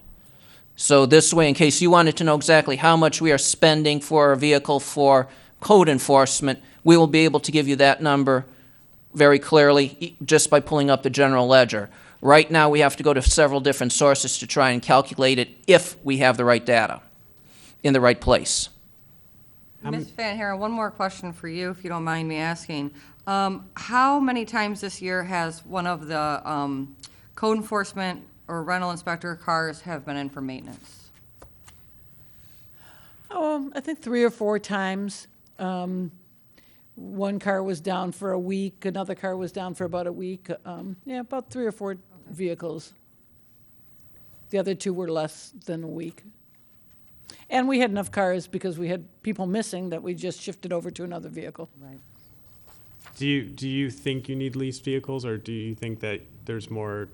So this way, in case you wanted to know exactly how much we are spending for a vehicle for code enforcement, we will be able to give you that number very clearly just by pulling up the general ledger. Right now, we have to go to several different sources to try and calculate it if we have the right data in the right place. Ms. Van Haren, one more question for you, if you don't mind me asking. How many times this year has one of the code enforcement or rental inspector cars have been in for maintenance? Oh, I think 3 or 4 times. One car was down for a week, another car was down for about a week. Yeah, about 3 or 4 vehicles. The other 2 were less than a week. And we had enough cars because we had people missing that we just shifted over to another vehicle. Right. Do you think you need leased vehicles, or do you think that there's more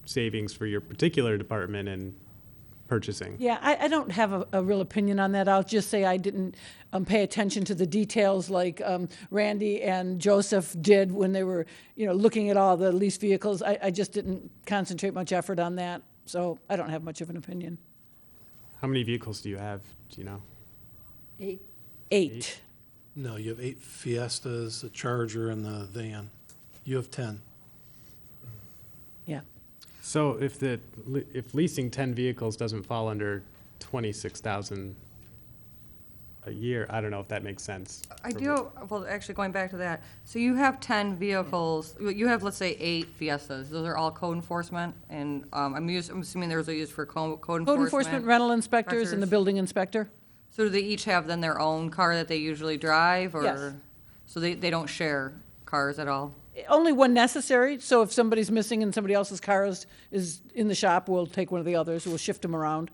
savings for your particular department in purchasing? Yeah, I don't have a real opinion on that. I'll just say I didn't pay attention to the details like Randy and Joseph did when they were, looking at all the leased vehicles. I just didn't concentrate much effort on that, so I don't have much of an opinion. How many vehicles do you have? Do you know? 8. No, you have 8 Fiestas, a Charger, and the van. You have 10. Yeah. So if leasing 10 vehicles doesn't fall under 26,000 a year, I don't know if that makes sense. I do, well, actually, going back to that, so you have 10 vehicles, you have, let's say, 8 Fiestas, those are all code enforcement, and I'm assuming those are used for code enforcement? Code enforcement, rental inspectors, and the inspectors. building inspector. So do they each have then their own car that they usually drive, or? Yes. So they don't share cars at all? Only when necessary, so if somebody's missing and somebody else's car is in the shop, we'll take one of the others, we'll shift them around.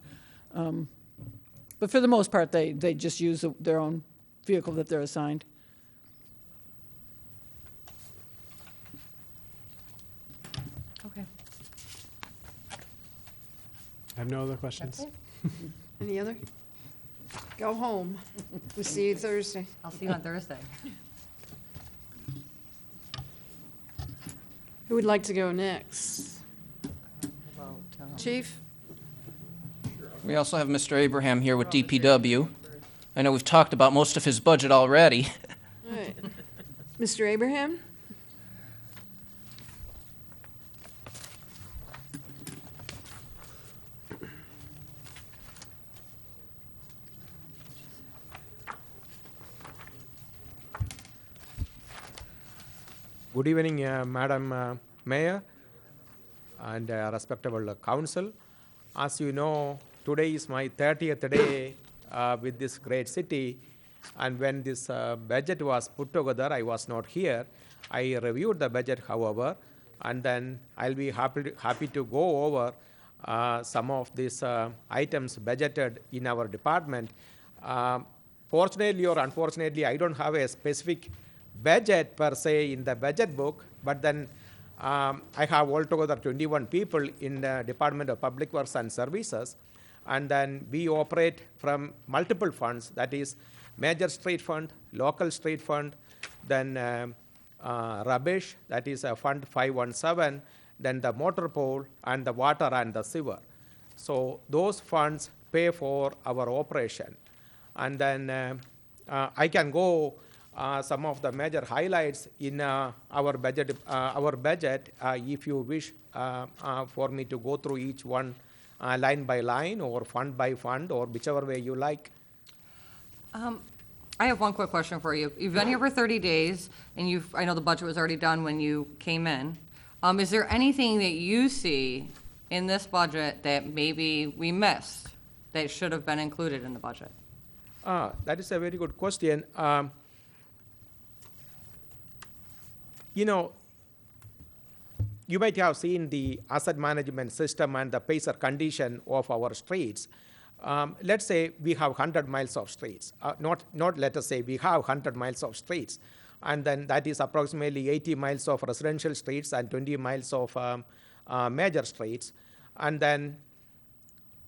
But for the most part, they just use their own vehicle that they're assigned. Okay. I have no other questions. Any other? Go home. We'll see you Thursday. I'll see you on Thursday. Who would like to go next? Chief? We also have Mr. Abraham here with DPW. I know we've talked about most of his budget already. All right. Mr. Abraham? Good evening, Madam Mayor and respectable council. As you know, today is my 30th day with this great city, And when this budget was put together, I was not here. I reviewed the budget, however, and then I'll be happy to go over some of these items budgeted in our department. Fortunately or unfortunately, I don't have a specific budget per se in the budget book, but then I have altogether 21 people in the Department of Public Works and Services, and then we operate from multiple funds, that is major street fund, local street fund, then rubbish, that is fund 517, then the motor pool and the water and the sewer. So those funds pay for our operation. And then I can go some of the major highlights in our budget if you wish for me to go through each one line by line or fund by fund or whichever way you like. I have one quick question for you. You've been here for 30 days, and I know the budget was already done when you came in. Is there anything that you see in this budget that maybe we missed that should have been included in the budget? That is a very good question. You might have seen the asset management system and the pacer condition of our streets. Let's say we have 100 miles of streets. Not let us say we have 100 miles of streets. And then that is approximately 80 miles of residential streets and 20 miles of major streets. And then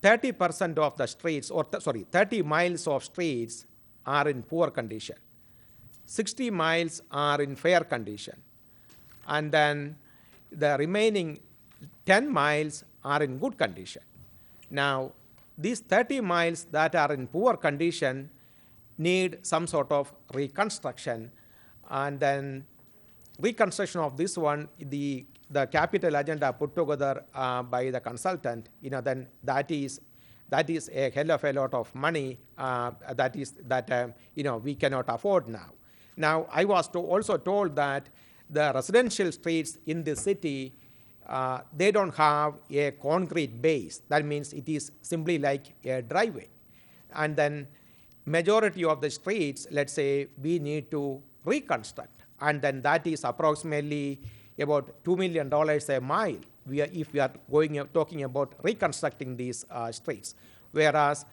30% of the streets, 30 miles of streets are in poor condition. 60 miles are in fair condition. And then the remaining 10 miles are in good condition. Now, these 30 miles that are in poor condition need some sort of reconstruction. And then reconstruction of this one, the capital agenda put together by the consultant, then that is a hell of a lot of money that we cannot afford now. Now, I was also told that the residential streets in the city, they don't have a concrete base. That means it is simply like a driveway. And then majority of the streets, let's say, we need to reconstruct. And then that is approximately about $2 million a mile if we are talking about reconstructing these streets. Whereas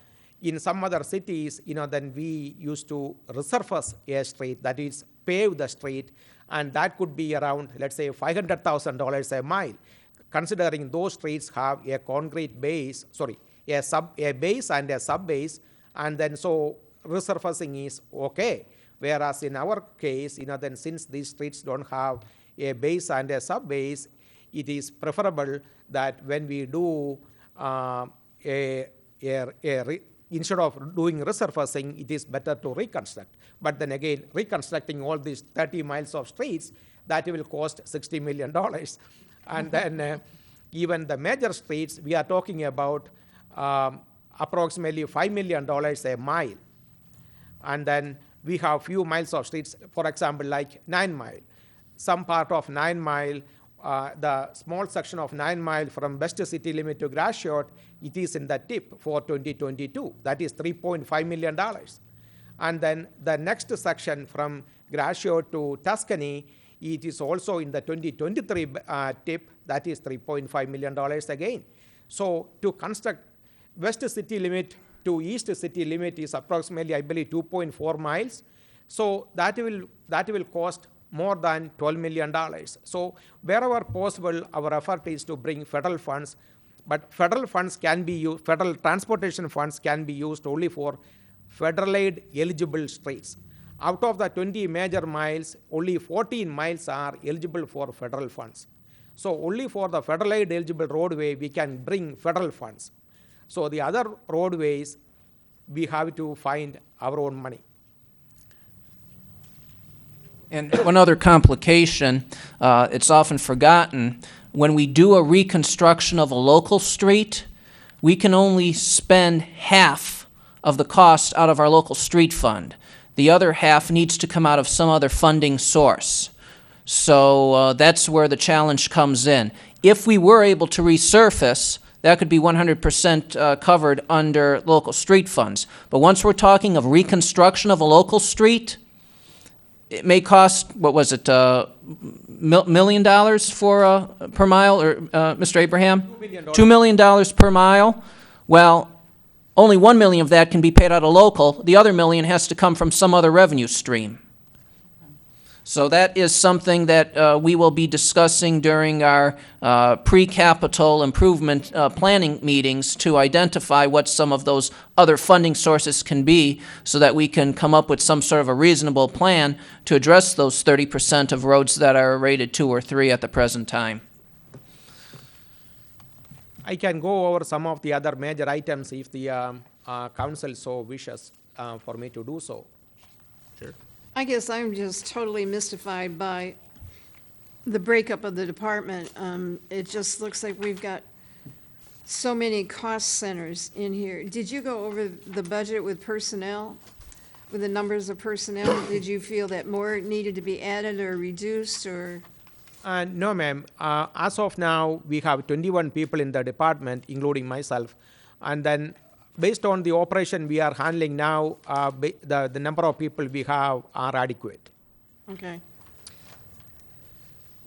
in some other cities, then we used to resurface a street, that is pave the street, and that could be around, let's say, $500,000 a mile, considering those streets have a concrete base, a base and a sub-base, and then so resurfacing is okay. Whereas in our case, then since these streets don't have a base and a sub-base, it is preferable that when we do instead of doing resurfacing, it is better to reconstruct. But then again, reconstructing all these 30 miles of streets, that will cost $60 million. And then even the major streets, we are talking about approximately $5 million a mile. And then we have few miles of streets, for example, like 9 Mile. Some part of 9 Mile, the small section of 9 Mile from West City Limit to Gratiot, it is in the tip for 2022. That is $3.5 million. And then the next section from Gratiot to Tuscany, it is also in the 2023 tip. That is $3.5 million again. So to construct West City Limit to East City Limit is approximately, I believe, 2.4 miles. So that will cost more than $12 million. So wherever possible, our effort is to bring federal funds, but federal funds can be used, federal transportation funds can be used only for federal aid eligible streets. Out of the 20 major miles, only 14 miles are eligible for federal funds. So only for the federal aid eligible roadway, we can bring federal funds. So the other roadways, we have to find our own money. And one other complication, it's often forgotten, when we do a reconstruction of a local street, we can only spend half of the cost out of our local street fund. The other half needs to come out of some other funding source. So that's where the challenge comes in. If we were able to resurface, that could be 100% covered under local street funds. But once we're talking of reconstruction of a local street, it may cost, what was it, $1 million for, per mile, or, Mr. Abraham? $2 million per mile. Well, only 1 million of that can be paid out of local. The other million has to come from some other revenue stream. So that is something that we will be discussing during our pre-capital improvement planning meetings to identify what some of those other funding sources can be so that we can come up with some sort of a reasonable plan to address those 30% of roads that are rated 2 or 3 at the present time. I can go over some of the other major items if the council so wishes for me to do so. I guess I'm just totally mystified by the breakup of the department. It just looks like we've got so many cost centers in here. Did you go over the budget with personnel, with the numbers of personnel? Did you feel that more needed to be added or reduced, or? No, ma'am. As of now, we have 21 people in the department, including myself. And then based on the operation we are handling now, the number of people we have are adequate. Okay.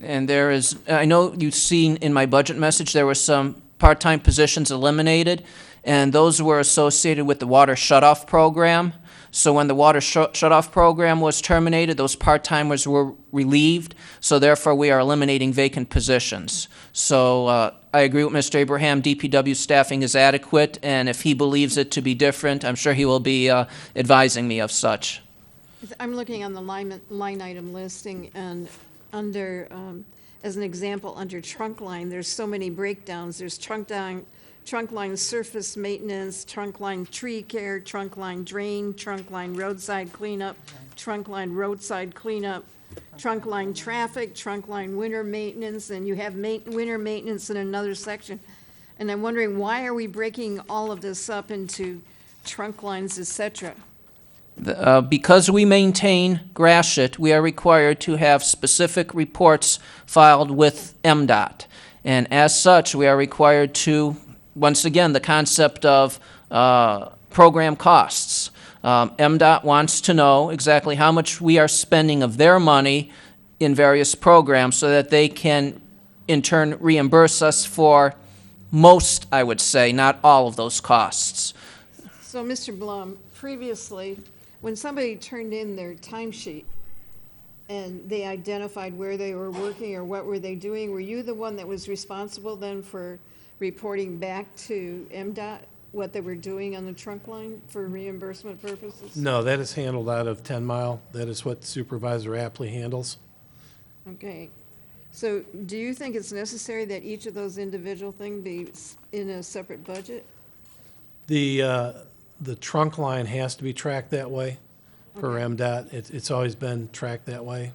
And there is, I know you've seen in my budget message, there were some part-time positions eliminated, and those were associated with the water shutoff program. So when the water shutoff program was terminated, those part-timers were relieved, so therefore we are eliminating vacant positions. So I agree with Mr. Abraham, DPW staffing is adequate, and if he believes it to be different, I'm sure he will be advising me of such. I'm looking on the line item listing, and under, as an example, under trunk line, there's so many breakdowns. There's trunk line surface maintenance, trunk line tree care, trunk line drain, trunk line roadside cleanup, trunk line roadside cleanup, trunk line traffic, trunk line winter maintenance, and you have winter maintenance in another section. And I'm wondering, why are we breaking all of this up into trunk lines, et cetera? Because we maintain Gratiot, we are required to have specific reports filed with MDOT. And as such, we are required to, once again, the concept of program costs. MDOT wants to know exactly how much we are spending of their money in various programs so that they can, in turn, reimburse us for most, I would say, not all of those costs. So, Mr. Blum, previously, when somebody turned in their timesheet and they identified where they were working or what were they doing, were you the one that was responsible then for reporting back to MDOT what they were doing on the trunk line for reimbursement purposes? No, that is handled out of 10 Mile. That is what Supervisor Apley handles. Okay. So do you think it's necessary that each of those individual things be in a separate budget? The trunk line has to be tracked that way per MDOT. It's always been tracked that way.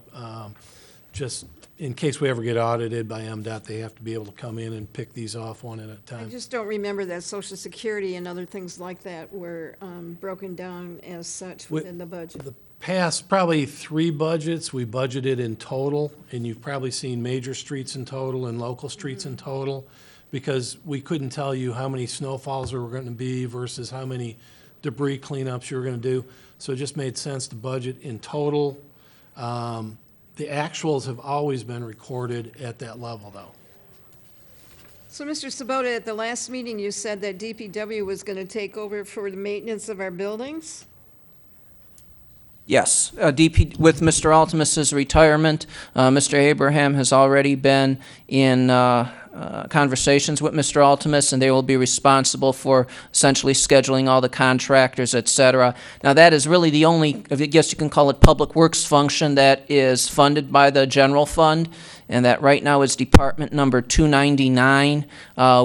Just in case we ever get audited by MDOT, they have to be able to come in and pick these off one at a I time. just don't remember that Social Security and other things like that were broken down as such within the budget. The past probably 3 budgets, we budgeted in total, and you've probably seen major streets in total and local streets in total, because we couldn't tell you how many snowfalls there were going to be versus how many debris cleanups you were going to do. So it just made sense to budget in total. The actuals have always been recorded at that level, though. So, Mr. Sabota, at the last meeting, you said that DPW was going to take over for the maintenance of our buildings? Yes, with Mr. Altimus's retirement, Mr. Abraham has already been in conversations with Mr. Altimus, and they will be responsible for essentially scheduling all the contractors, et cetera. Now, that is really the only, I guess you can call it, public works function that is funded by the general fund, and that right now is Department number 299,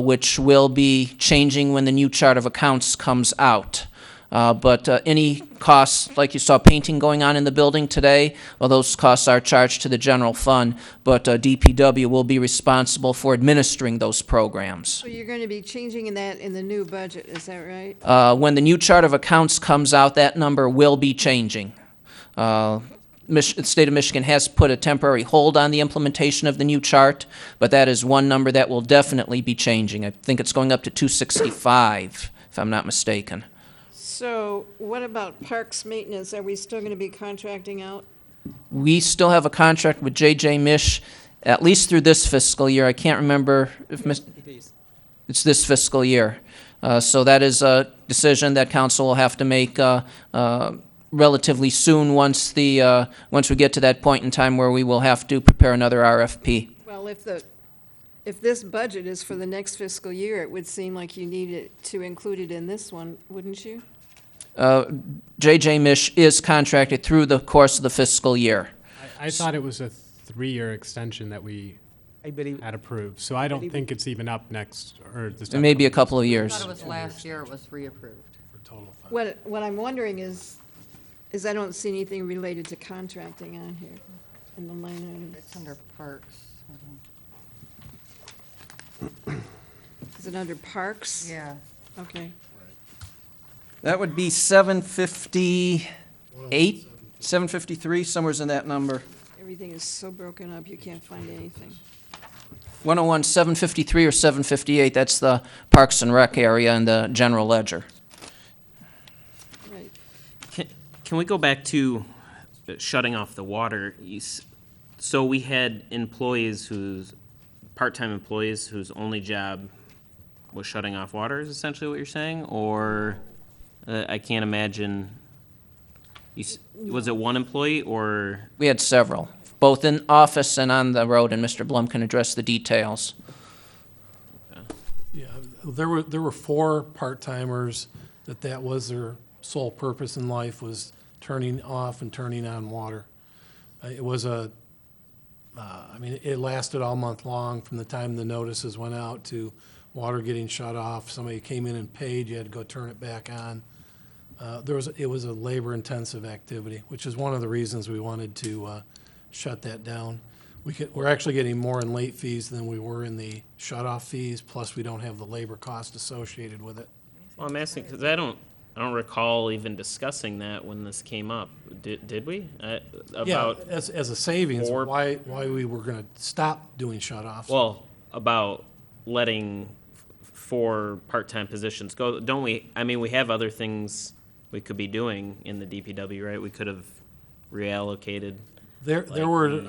which will be changing when the new chart of accounts comes out. But any costs, like you saw painting going on in the building today, well, those costs are charged to the general fund, but DPW will be responsible for administering those programs. So you're going to be changing that in the new budget, is that right? When the new chart of accounts comes out, that number will be changing. the state of Michigan has put a temporary hold on the implementation of the new chart, but that is one number that will definitely be changing. I think it's going up to 265, if I'm not mistaken. So what about parks maintenance? Are we still going to be contracting out? We still have a contract with J.J. Mish at least through this fiscal year. I can't remember if it's this fiscal year. So that is a decision that council will have to make relatively soon once we get to that point in time where we will have to prepare another RFP. Well, if this budget is for the next fiscal year, it would seem like you needed to include it in this one, wouldn't you? J.J. Mish is contracted through the course of the fiscal year. I thought it was a 3-year extension that we I believe, had approved, so I don't think it's even up next, or this. It may be a couple of I years. thought it was last year it was reapproved. What I'm wondering is I don't see anything related to contracting on here in the line item. It's under parks. Is it under parks? Yeah. Okay. That would be 758, 753, somewhere's in that number. Everything is so broken up, you can't find anything. 101, 753 or 758, that's the Parks and Rec area in the general ledger. Right. Can we go back to shutting off the water? So we had part-time employees whose only job was shutting off water, is essentially what you're saying? Or, I can't imagine, was it one employee or? We had several, both in office and on the road, and Mr. Blum can address the details. Yeah, there were 4 part-timers that was their sole purpose in life, was turning off and turning on water. It was it lasted all month long, from the time the notices went out to water getting shut off. Somebody came in and paid, you had to go turn it back on. It was a labor-intensive activity, which is one of the reasons we wanted to shut that down. We're actually getting more in late fees than we were in the shut-off fees, plus we don't have the labor cost associated with it. Well, I'm asking, because I don't recall even discussing that when this came up. Did we? Yeah, About, as a savings, Or- why we were gonna stop doing shut-offs. well, about letting 4 part-time positions go, don't we? I mean, we have other things we could be doing in the DPW, right? We could have reallocated. There were,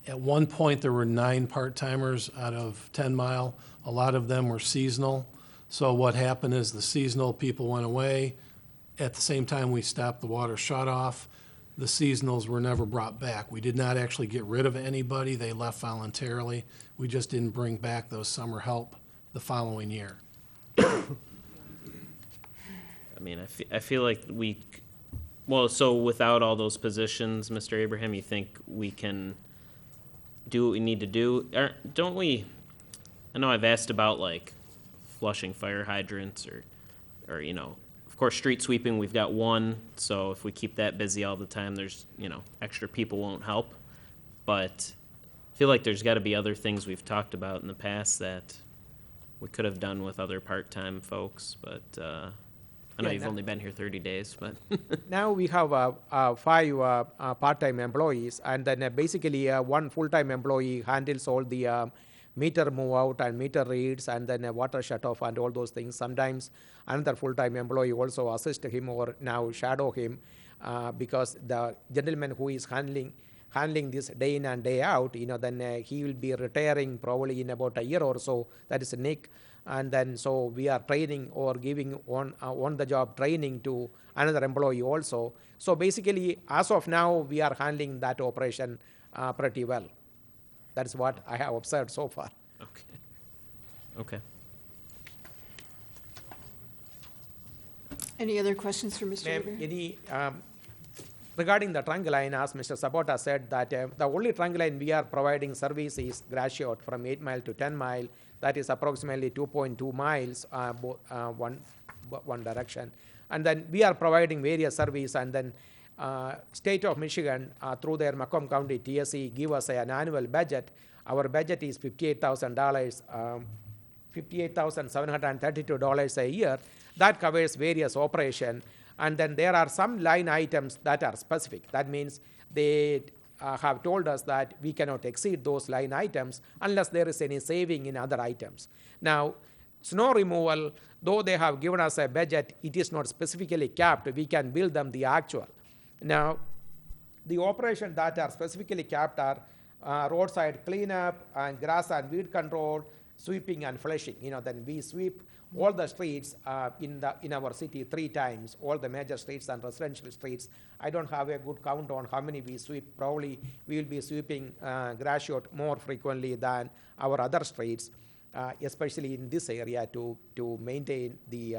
at one point, there were 9 part-timers out of 10 Mile. A lot of them were seasonal. So what happened is the seasonal people went away. At the same time, we stopped the water shut off. The seasonals were never brought back. We did not actually get rid of anybody. They left voluntarily. We just didn't bring back those summer help the following year. I mean, I feel like so without all those positions, Mr. Abraham, you think we can do what we need to do? Don't we, I know I've asked about like flushing fire hydrants or, of course, street sweeping, we've got 1, so if we keep that busy all the time, there's, extra people won't help. But I feel like there's got to be other things we've talked about in the past that we could have done with other part-time folks, but, I know Yeah, you've that- only been here 30 days, but. now we have 5 part-time employees, and then basically 1 full-time employee handles all the meter move out and meter reads, and then water shut off and all those things. Sometimes another full-time employee also assists him or now shadow him, because the gentleman who is handling this day in and day out, then he will be retiring probably in about a year or so. That is Nick. And then so we are training or giving on the job training to another employee also. So basically, as of now, we are handling that operation pretty well. That's what I have observed so far. Okay. Any other questions for Mr. Ma'am, Weaver? Regarding the trunk line, as Mr. Sabota said, that the only trunk line we are providing service is Gratiot from 8 Mile to 10 Mile. That is approximately 2.2 miles, one direction. And then we are providing various service, and then State of Michigan, through their Macomb County TSC, give us an annual budget. Our budget is $58,000, $58,732 a year. That covers various operation. And then there are some line items that are specific. That means they have told us that we cannot exceed those line items unless there is any saving in other items. Now, snow removal, though they have given us a budget, it is not specifically capped. We can bill them the actual. Now, the operations that are specifically capped are roadside cleanup and grass and weed control, sweeping and flushing. Then we sweep all the streets in our city 3 times, all the major streets and residential streets. I don't have a good count on how many we sweep. Probably we will be sweeping Gratiot more frequently than our other streets, especially in this area to maintain the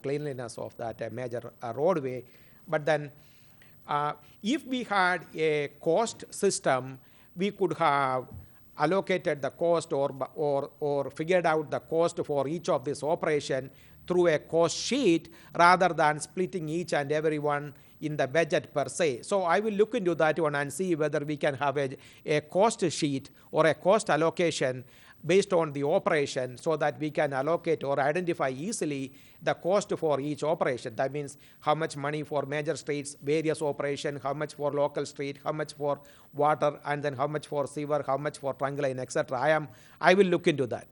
cleanliness of that major roadway. But then if we had a cost system, we could have allocated the cost or figured out the cost for each of this operation through a cost sheet rather than splitting each and every one in the budget per se. So I will look into that one and see whether we can have a cost sheet or a cost allocation based on the operation so that we can allocate or identify easily the cost for each operation. That means how much money for major streets, various operation, how much for local street, how much for water, and then how much for sewer, how much for trunk line, etc. I will look into that.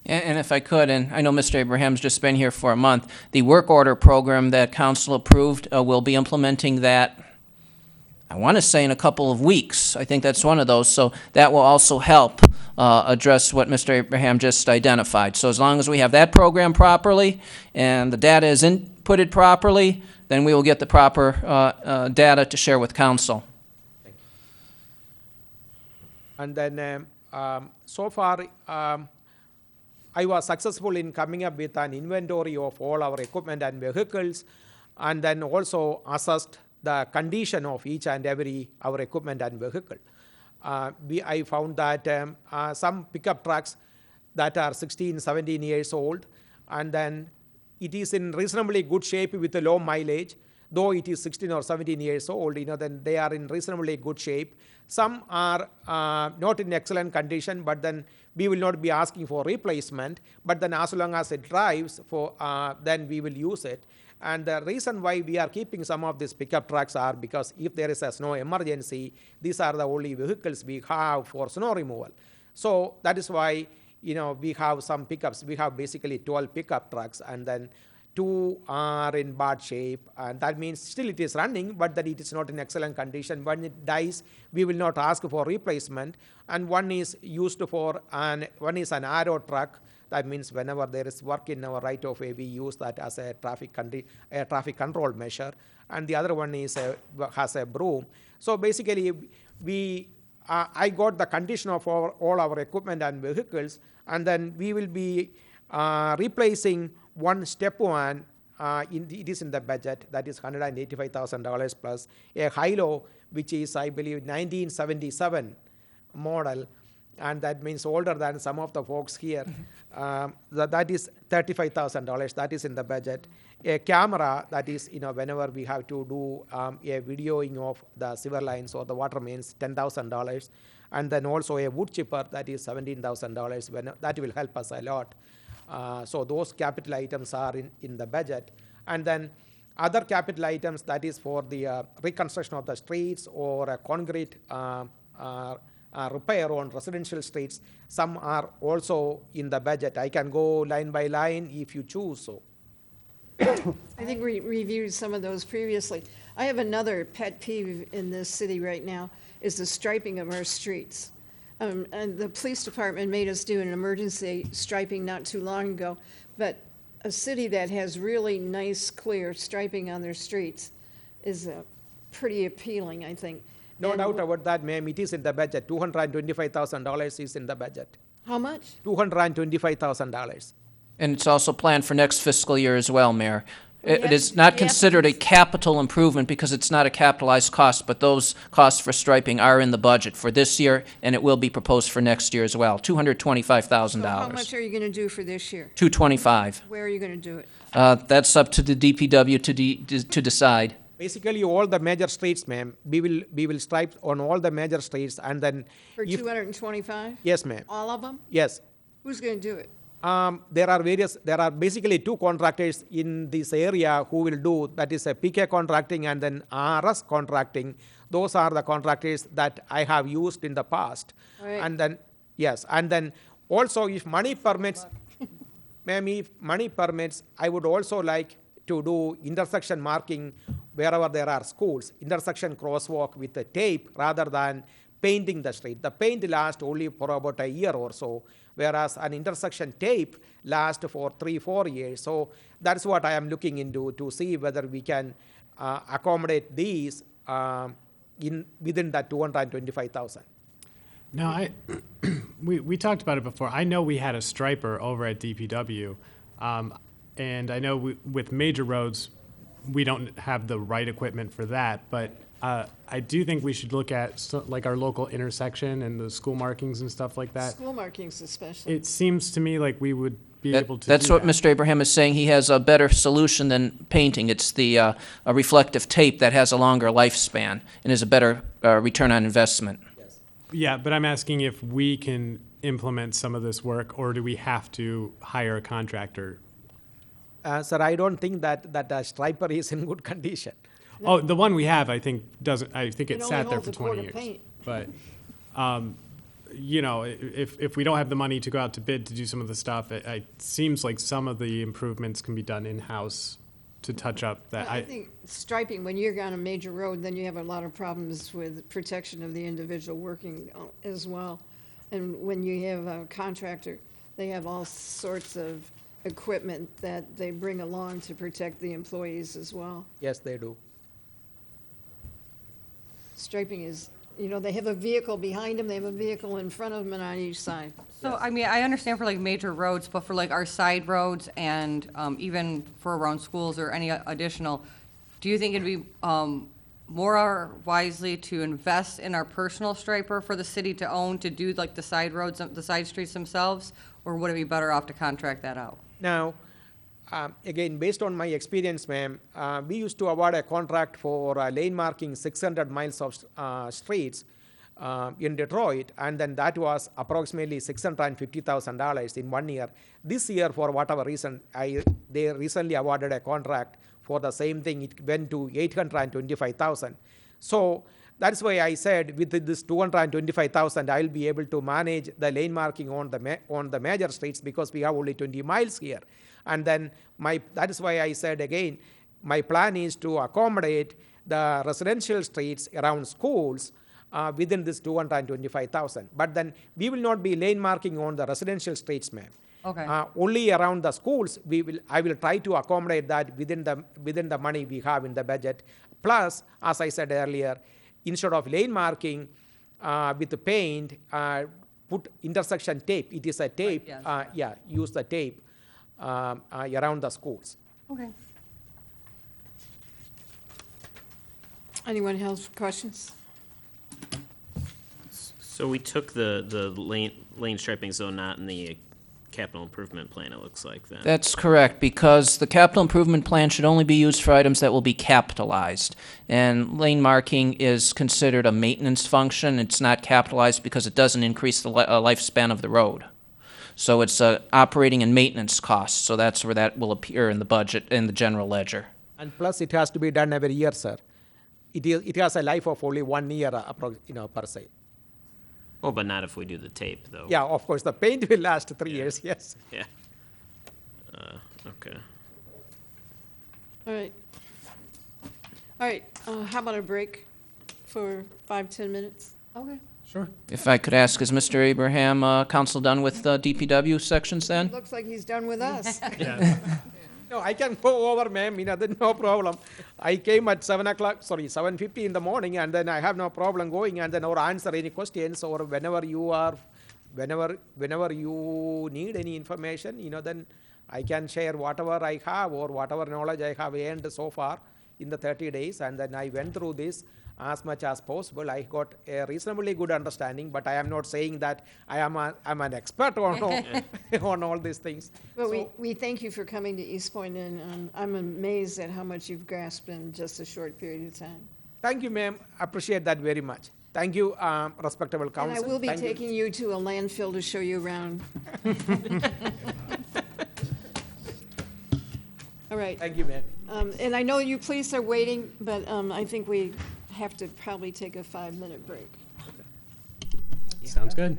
And if I could, and I know Mr. Abraham's just been here for a month, the work order program that council approved will be implementing that, I want to say, in a couple of weeks. I think that's one of those. So that will also help address what Mr. Abraham just identified. So as long as we have that program properly and the data is inputted properly, then we will get the proper data to share with council. Thank you. And then so far, I was successful in coming up with an inventory of all our equipment and vehicles, and then also assessed the condition of each and every our equipment and vehicle. I found that some pickup trucks that are 16, 17 years old, and then it is in reasonably good shape with a low mileage. Though it is 16 or 17 years old, then they are in reasonably good shape. Some are not in excellent condition, but then we will not be asking for replacement. But then as long as it drives, then we will use it. And the reason why we are keeping some of these pickup trucks are because if there is a snow emergency, these are the only vehicles we have for snow removal. So that is why we have some pickups. We have basically 12 pickup trucks, and then 2 are in bad shape, and that means still it is running, but that it is not in excellent condition. When it dies, we will not ask for replacement. And one is used for one is an arrow truck. That means whenever there is work in our right of way, we use that as a traffic control measure. And the other one has a broom. So basically, I got the condition of all our equipment and vehicles, and then we will be replacing one step one. It is in the budget. That is $185,000 plus a high-low, which is, I believe, 1977 model. And that means older than some of the folks here. That is $35,000. That is in the budget. A camera, that is, whenever we have to do a videoing of the sewer lines or the water mains, $10,000. And then also a wood chipper, that is $17,000. That will help us a lot. So those capital items are in the budget. And then other capital items, that is for the reconstruction of the streets or a concrete repair on residential streets. Some are also in the budget. I can go line by line if you choose so. I think we reviewed some of those previously. I have another pet peeve in this city right now, is the striping of our streets. And the police department made us do an emergency striping not too long ago, but a city that has really nice, clear striping on their streets is pretty appealing, I think. No doubt about that, ma'am. It is in the budget. $225,000 is in the budget. How much? $225,000. And it's also planned for next fiscal year as well, Mayor. It Yes, is not yes. considered a capital improvement because it's not a capitalized cost, but those costs for striping are in the budget for this year, and it will be proposed for next year as well, $225,000. So how much are you going to do for this year? $225. Where are you going to do it? That's up to the DPW to decide. Basically, all the major streets, ma'am, we will stripe on all the major streets, and then For 225? Yes, ma'am. All of them? Yes. Who's going to do it? there are basically two contractors in this area who will do, that is a PK contracting and then RS contracting. Those are the contractors that I have used in the past. Right. And then, yes, and then also if money permits, ma'am, if money permits, I would also like to do intersection marking wherever there are schools, intersection crosswalk with a tape rather than painting the street. The paint lasts only for about a year or so, whereas an intersection tape lasts for 3-4 years. So that's what I am looking into to see whether we can accommodate these within that 225,000. Now, we talked about it before. I know we had a striper over at DPW, and I know with major roads, we don't have the right equipment for that, but I do think we should look at like our local intersection and the school markings and stuff like that. School markings especially. It seems to me like we would be able to That's do what that. Mr. Abraham is saying. He has a better solution than painting. It's the a reflective tape that has a longer lifespan and is a better return on investment. Yeah, but I'm asking if we can implement some of this work, or do we have to hire a contractor? Sir, I don't think that the striper is in good condition. Oh, the one we have, I think, doesn't, I think It it only sat there holds for a quart 20 of years. paint. But, you know, if we don't have the money to go out to bid to do some of the stuff, it seems like some of the improvements can be done in-house to touch up that. I think striping, when you're on a major road, then you have a lot of problems with protection of the individual working as well. And when you have a contractor, they have all sorts of equipment that they bring along to protect the employees as well. Yes, they do. Striping is, you know, they have a vehicle behind them, they have a vehicle in front of them and on each side. So, I mean, I understand for like major roads, but for like our side roads and even for around schools or any additional, do you think it'd be more wisely to invest in our personal striper for the city to own, to do like the side roads, the side streets themselves? Or would it be better off to contract that out? Now, again, based on my experience, ma'am, we used to award a contract for lane marking 600 miles of streets in Detroit, and then that was approximately $650,000 in 1 year. This year, for whatever reason, they recently awarded a contract for the same thing. It went to $825,000. So that's why I said with this $225,000, I'll be able to manage the lane marking on the major streets because we have only 20 miles here. And then that is why I said again, my plan is to accommodate the residential streets around schools within this $225,000. But then we will not be lane marking on the residential streets, ma'am. Okay. Only around the schools, I will try to accommodate that within the money we have in the budget. Plus, as I said earlier, instead of lane marking with the paint, put intersection tape. It is a tape. Right, yes. Use the tape around the schools. Okay. Anyone else questions? So we took the lane striping zone not in the capital improvement plan, it looks like then. That's correct, because the capital improvement plan should only be used for items that will be capitalized. And lane marking is considered a maintenance function. It's not capitalized because it doesn't increase the lifespan of the road. So it's operating and maintenance costs, so that's where that will appear in the budget, in the general ledger. And plus, it has to be done every year, sir. It has a life of only 1 year, per se. Oh, but not if we do the tape, though. Yeah, of course, the paint will last 3 years, yes. Yeah. Okay. All right. All right, how about a break for 5-10 minutes? Okay. Sure. If I could ask, is Mr. Abraham, council done with DPW sections then? Looks like he's done with us. No, I can go over, ma'am, there's no problem. I came at 7:50 in the morning, and then I have no problem going, and then or answer any questions, or whenever you need any information, then I can share whatever I have or whatever knowledge I have earned so far in the 30 days, and then I went through this as much as possible. I got a reasonably good understanding, but I am not saying that I'm an expert on on all these things. Well, So- we thank you for coming to Eastpointe, and I'm amazed at how much you've grasped in just a short period of time. Thank you, ma'am. Appreciate that very much. Thank you, respectable And council. I will be Thank you. taking you to a landfill to show you around. All right. Thank you, Mayor. And I know you police are waiting, but I think we have to probably take a 5-minute break. Sounds good.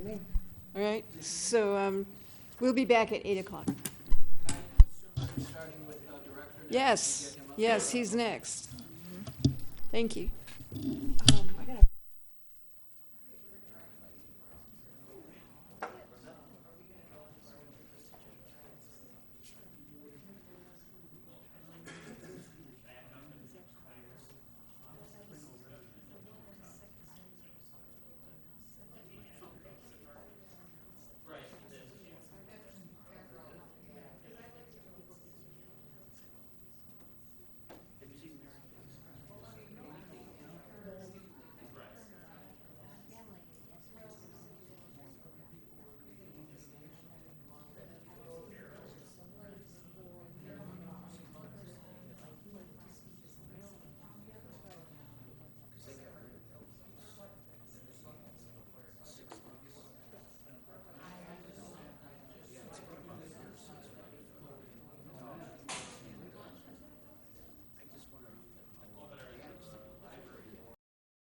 All right? So we'll be back at 8 o'clock. Yes, yes, he's next. Thank you.